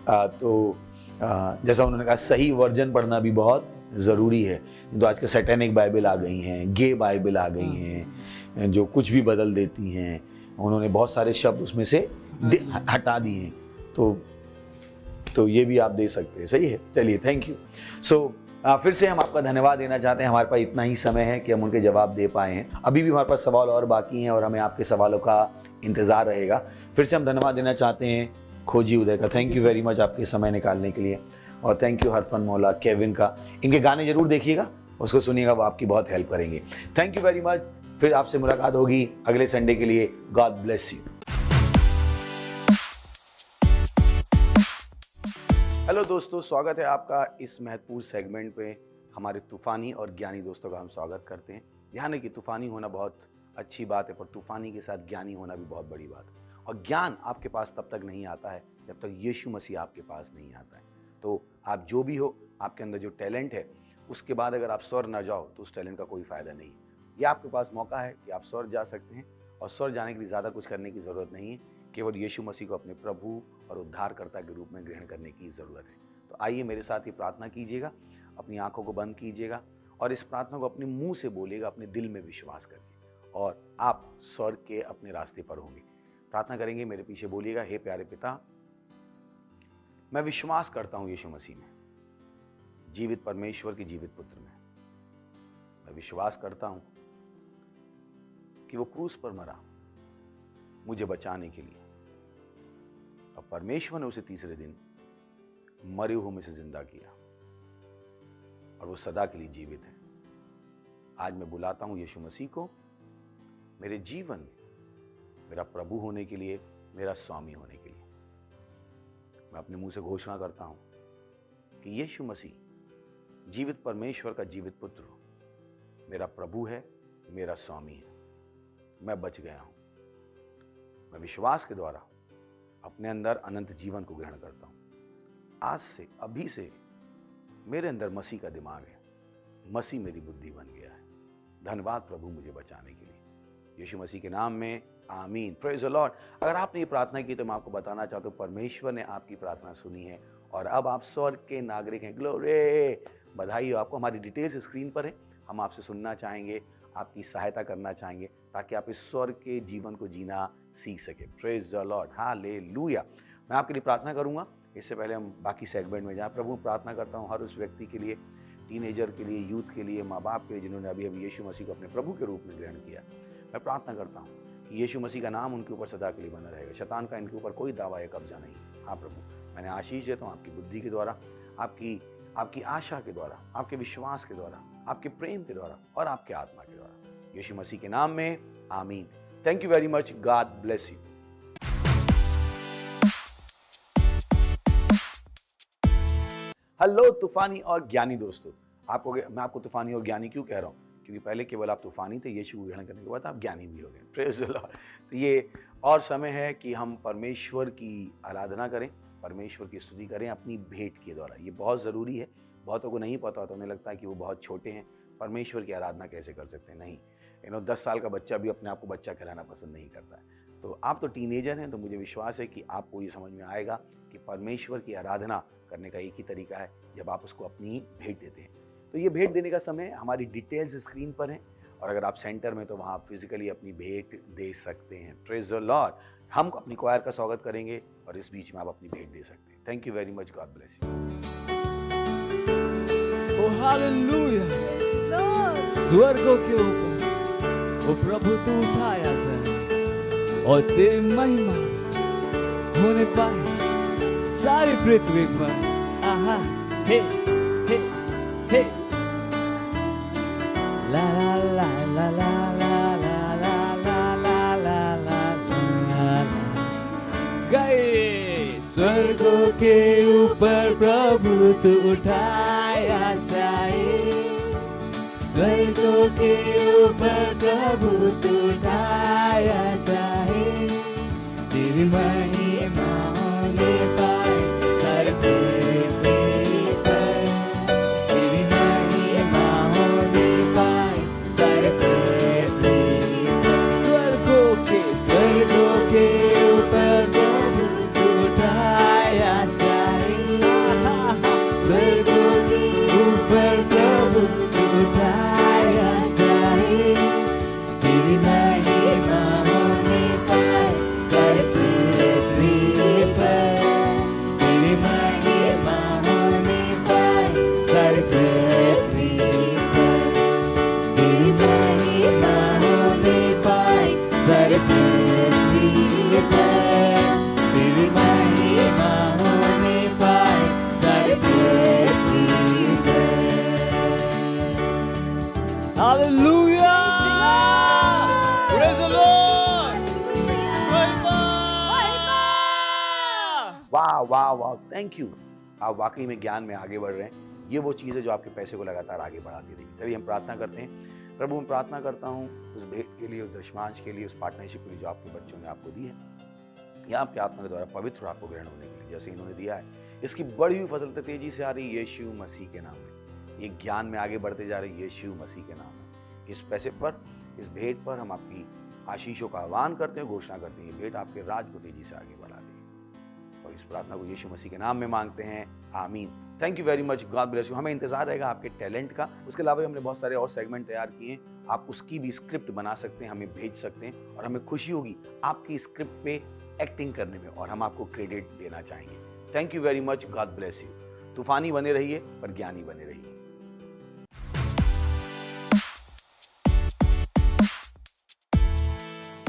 तो जैसा उन्होंने कहा सही वर्जन पढ़ना भी बहुत ज़रूरी है। तो आजकल सैटेनिक बाइबल आ गई हैं, गे बाइबल आ गई हैं, जो कुछ भी बदल देती हैं। उन्होंने बहुत सारे शब्द उसमें से हटा दिए हैं। तो ये भी आप दे सकते हैं, सही है। चलिए, थैंक यू। सो फिर से हम आपका धन्यवाद देना चाहते हैं। हमारे पास इतना ही समय है कि हम उनके जवाब दे पाए हैं। अभी भी हमारे पास सवाल और बाकी हैं और हमें आपके सवालों का इंतज़ार रहेगा। फिर से हम धन्यवाद देना चाहते हैं खोजी उदय का। थैंक यू वेरी मच आपके समय निकालने के लिए। और थैंक यू हरफन मौला, केविन का। इनके गाने जरूर देखिएगा, उसको सुनिएगा, वो आपकी बहुत हेल्प करेंगे। Thank you very much. फिर आपसे मुलाकात होगी अगले संडे के लिए। God bless you. हेलो दोस्तों, स्वागत है आपका इस महत्वपूर्ण सेगमेंट पे। हमारे तूफानी और ज्ञानी दोस्तों का हम स्वागत करते हैं। ध्यान है कि तूफानी होना बहुत अच्छी बात है, पर तूफानी के साथ ज्ञानी होना भी बहुत बड़ी बात है। और ज्ञान आपके पास तब तक नहीं आता है जब तक यीशु मसीह आपके पास नहीं आता है। तो आप जो भी हो, आपके अंदर जो टैलेंट है, उसके बाद अगर आप स्वर्ग न जाओ तो उस टैलेंट का कोई फ़ायदा नहीं है। यह आपके पास मौका है कि आप स्वर्ग जा सकते हैं। और स्वर्ग जाने के लिए ज़्यादा कुछ करने की ज़रूरत नहीं है, केवल यीशु मसीह को अपने प्रभु और उद्धारकर्ता के रूप में ग्रहण करने की ज़रूरत है। तो आइए मेरे साथ ये प्रार्थना कीजिएगा, अपनी आंखों को बंद कीजिएगा और इस प्रार्थना को अपने मुंह से बोलिएगा, अपने दिल में विश्वास करके, और आप स्वर्ग के अपने रास्ते पर होंगे। प्रार्थना करेंगे, मेरे पीछे बोलिएगा। हे प्यारे पिता, मैं विश्वास करता हूँ यीशु मसीह में, जीवित परमेश्वर के जीवित पुत्र में। मैं विश्वास करता हूँ कि वो क्रूस पर मरा मुझे बचाने के लिए, और परमेश्वर ने उसे तीसरे दिन मरे हुए में से जिंदा किया, और वो सदा के लिए जीवित है। आज मैं बुलाता हूं यीशु मसीह को मेरे जीवन में मेरा प्रभु होने के लिए, मेरा स्वामी होने के लिए। मैं अपने मुंह से घोषणा करता हूं कि यीशु मसीह जीवित परमेश्वर का जीवित पुत्र मेरा प्रभु है, मेरा स्वामी है। मैं बच गया हूं। मैं विश्वास के द्वारा अपने अंदर अनंत जीवन को ग्रहण करता हूं। आज से, अभी से मेरे अंदर मसीह का दिमाग है, मसीह मेरी बुद्धि बन गया है। धन्यवाद प्रभु मुझे बचाने के लिए, यीशु मसीह के नाम में, आमीन। Praise the Lord. अगर आपने ये प्रार्थना की तो मैं आपको बताना चाहता हूँ परमेश्वर ने आपकी प्रार्थना सुनी है और अब आप स्वर्ग के नागरिक हैं। ग्लोरी, बधाई हो आपको। हमारी डिटेल्स स्क्रीन पर है। हम आपसे सुनना चाहेंगे, आपकी सहायता करना चाहेंगे ताकि आप इस स्वर्ग के जीवन को जीना सीख सके। Praise the Lord, hallelujah. मैं आपके लिए प्रार्थना करूंगा। इससे पहले हम बाकी सेगमेंट में जाएं, प्रभु प्रार्थना करता हूं हर उस व्यक्ति के लिए, टीनेजर के लिए, यूथ के लिए, माँ बाप के लिए, जिन्होंने अभी अभी यीशु मसीह को अपने प्रभु के रूप में ग्रहण किया। मैं प्रार्थना करता हूं कि यीशु मसीह का नाम उनके ऊपर सदा के लिए बना रहेगा। शैतान का इनके ऊपर कोई दावा या कब्जा नहीं। हाँ प्रभु, मैंने आशीष देता हूँ आपकी बुद्धि के द्वारा, आपकी आशा के द्वारा, आपके विश्वास के द्वारा, आपके प्रेम के द्वारा और आपके आत्मा के द्वारा, यीशु मसीह के नाम में, आमीन। Thank you very much. God bless you. Hello तूफानी और ज्ञानी दोस्तों, मैं आपको तूफानी और ज्ञानी क्यों कह रहा हूँ? क्योंकि पहले केवल आप तूफानी थे, यीशु को ग्रहण करने के बाद आप ज्ञानी भी हो गए। Praise the Lord. तो ये और समय है कि हम परमेश्वर की आराधना करें, परमेश्वर की स्तुति करें अपनी भेंट के द्वारा। ये बहुत ज़रूरी है। बहुतों को नहीं पता होता, उन्हें लगता है कि वो बहुत छोटे हैं, परमेश्वर की आराधना कैसे कर सकते हैं। नहीं, 10 साल का बच्चा भी अपने आप को बच्चा कहलाना पसंद नहीं करता है। तो आप तो टीनेजर हैं, तो मुझे विश्वास है कि आपको ये समझ में आएगा कि परमेश्वर की आराधना करने का एक ही तरीका है, जब आप उसको अपनी भेंट देते हैं। तो ये भेंट देने का समय हमारी डिटेल्स स्क्रीन पर हैं, और अगर आप सेंटर में तो वहाँ आप फिजिकली अपनी भेंट दे सकते हैं। Praise the Lord. हम अपनी क्वायर का स्वागत करेंगे और इस बीच में आप अपनी भेंट दे सकते हैं। Thank you very much, God bless you. Oh hallelujah, स्वर्गों के ऊपर ओ प्रभु तू उठाया जाए और तेरी महिमा होने पाए सारी पृथ्वी पर। आहा, हे हे हे, ला ला ला ला ला ला ला ला ला ला ला ला, गए स्वर्गों के ऊपर प्रभु तू उठाया जाए, स्वर्गों के ऊपर प्रभु तू उठाया जाए, तेरी महिमा होने पाए सारे पृथ्वी पर, तेरी महिमा होने पाए सारे पृथ्वी पर, स्वर्गों के ऊपर प्रभु तू उठाया जाए, स्वर्गों के ऊपर प्रभु तू उठाया जाए, तेरी महिमा होने पाए सारे पृथ्वी पर, तेरी महिमा होने पाए सारे पृथ्वी पर, तेरी महिमा होने पाए सारे पृथ्वी पर, तेरी महिमा होने पाए सारे पृथ्वी पर। Hallelujah, praise the Lord. वाह वाह वाह, थैंक यू। आप वाकई में ज्ञान में आगे बढ़ रहे हैं। ये वो चीज़ है जो आपके पैसे को लगातार आगे बढ़ाती रहेगी। चलिए हम प्रार्थना करते हैं। प्रभु, मैं प्रार्थना करता हूँ उस भेंट के लिए, उस दशमांश के लिए, उस पार्टनरशिप के लिए जो आपके बच्चों ने आपको दी है, या आपके आत्मा के द्वारा पवित्र आपको ग्रहण होने के लिए जैसे इन्होंने दिया है। इसकी बढ़ी हुई फसल तेजी से आ रही है यीशु मसीह के नाम में। ये ज्ञान में आगे बढ़ते जा रहे हैं यीशु मसीह के नाम में। इस पैसे पर, इस भेंट पर हम आपकी आशीषों का आह्वान करते हैं, घोषणा करते हैं, ये भेंट आपके राज को तेजी से आगे बढ़ा देगी। और इस प्रार्थना को यीशु मसीह के नाम में मांगते हैं, आमीन। Thank you very much, God bless you. हमें इंतजार रहेगा आपके टैलेंट का। उसके अलावा हमने बहुत सारे और सेगमेंट तैयार किए हैं, आप उसकी भी स्क्रिप्ट बना सकते हैं, हमें भेज सकते हैं, और हमें खुशी होगी आपकी स्क्रिप्ट पे एक्टिंग करने में, और हम आपको क्रेडिट देना चाहेंगे। Thank you very much, God bless you. तूफानी बने रहिए पर ज्ञानी बने रहिए।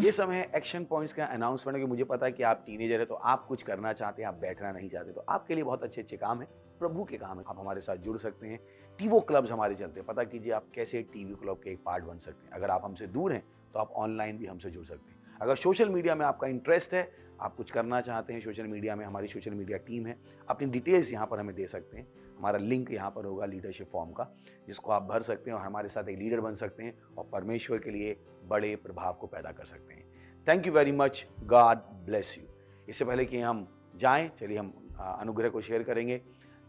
ये समय है एक्शन पॉइंट्स का अनाउंसमेंट, कि मुझे पता है कि आप टीनेजर है, तो आप कुछ करना चाहते हैं, आप बैठना नहीं चाहते, तो आपके लिए बहुत अच्छे अच्छे काम है, प्रभु के काम है। आप हमारे साथ जुड़ सकते हैं। टीवो क्लब्स हमारे चलते हैं, पता कीजिए आप कैसे टीवी क्लब के एक पार्ट बन सकते हैं। अगर आप हमसे दूर हैं तो आप ऑनलाइन भी हमसे जुड़ सकते हैं। अगर सोशल मीडिया में आपका इंटरेस्ट है, आप कुछ करना चाहते हैं सोशल मीडिया में, हमारी सोशल मीडिया टीम है, अपनी डिटेल्स यहाँ पर हमें दे सकते हैं। हमारा लिंक यहाँ पर होगा लीडरशिप फॉर्म का, जिसको आप भर सकते हैं और हमारे साथ एक लीडर बन सकते हैं और परमेश्वर के लिए बड़े प्रभाव को पैदा कर सकते हैं। Thank you very much, God bless you. इससे पहले कि हम जाएं, चलिए हम अनुग्रह को शेयर करेंगे।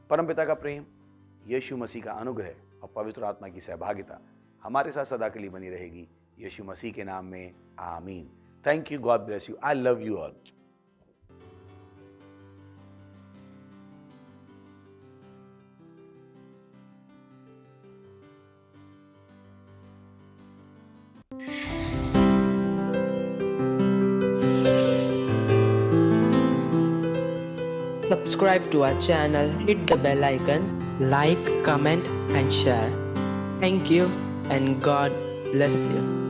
परमपिता का प्रेम, यीशु मसीह का अनुग्रह और पवित्र आत्मा की सहभागिता हमारे साथ सदा के लिए बनी रहेगी, यीशु मसीह के नाम में, आमीन। Thank you, God bless you, I love you all. Subscribe to our channel, hit the bell icon, like, comment and share. Thank you and God bless you.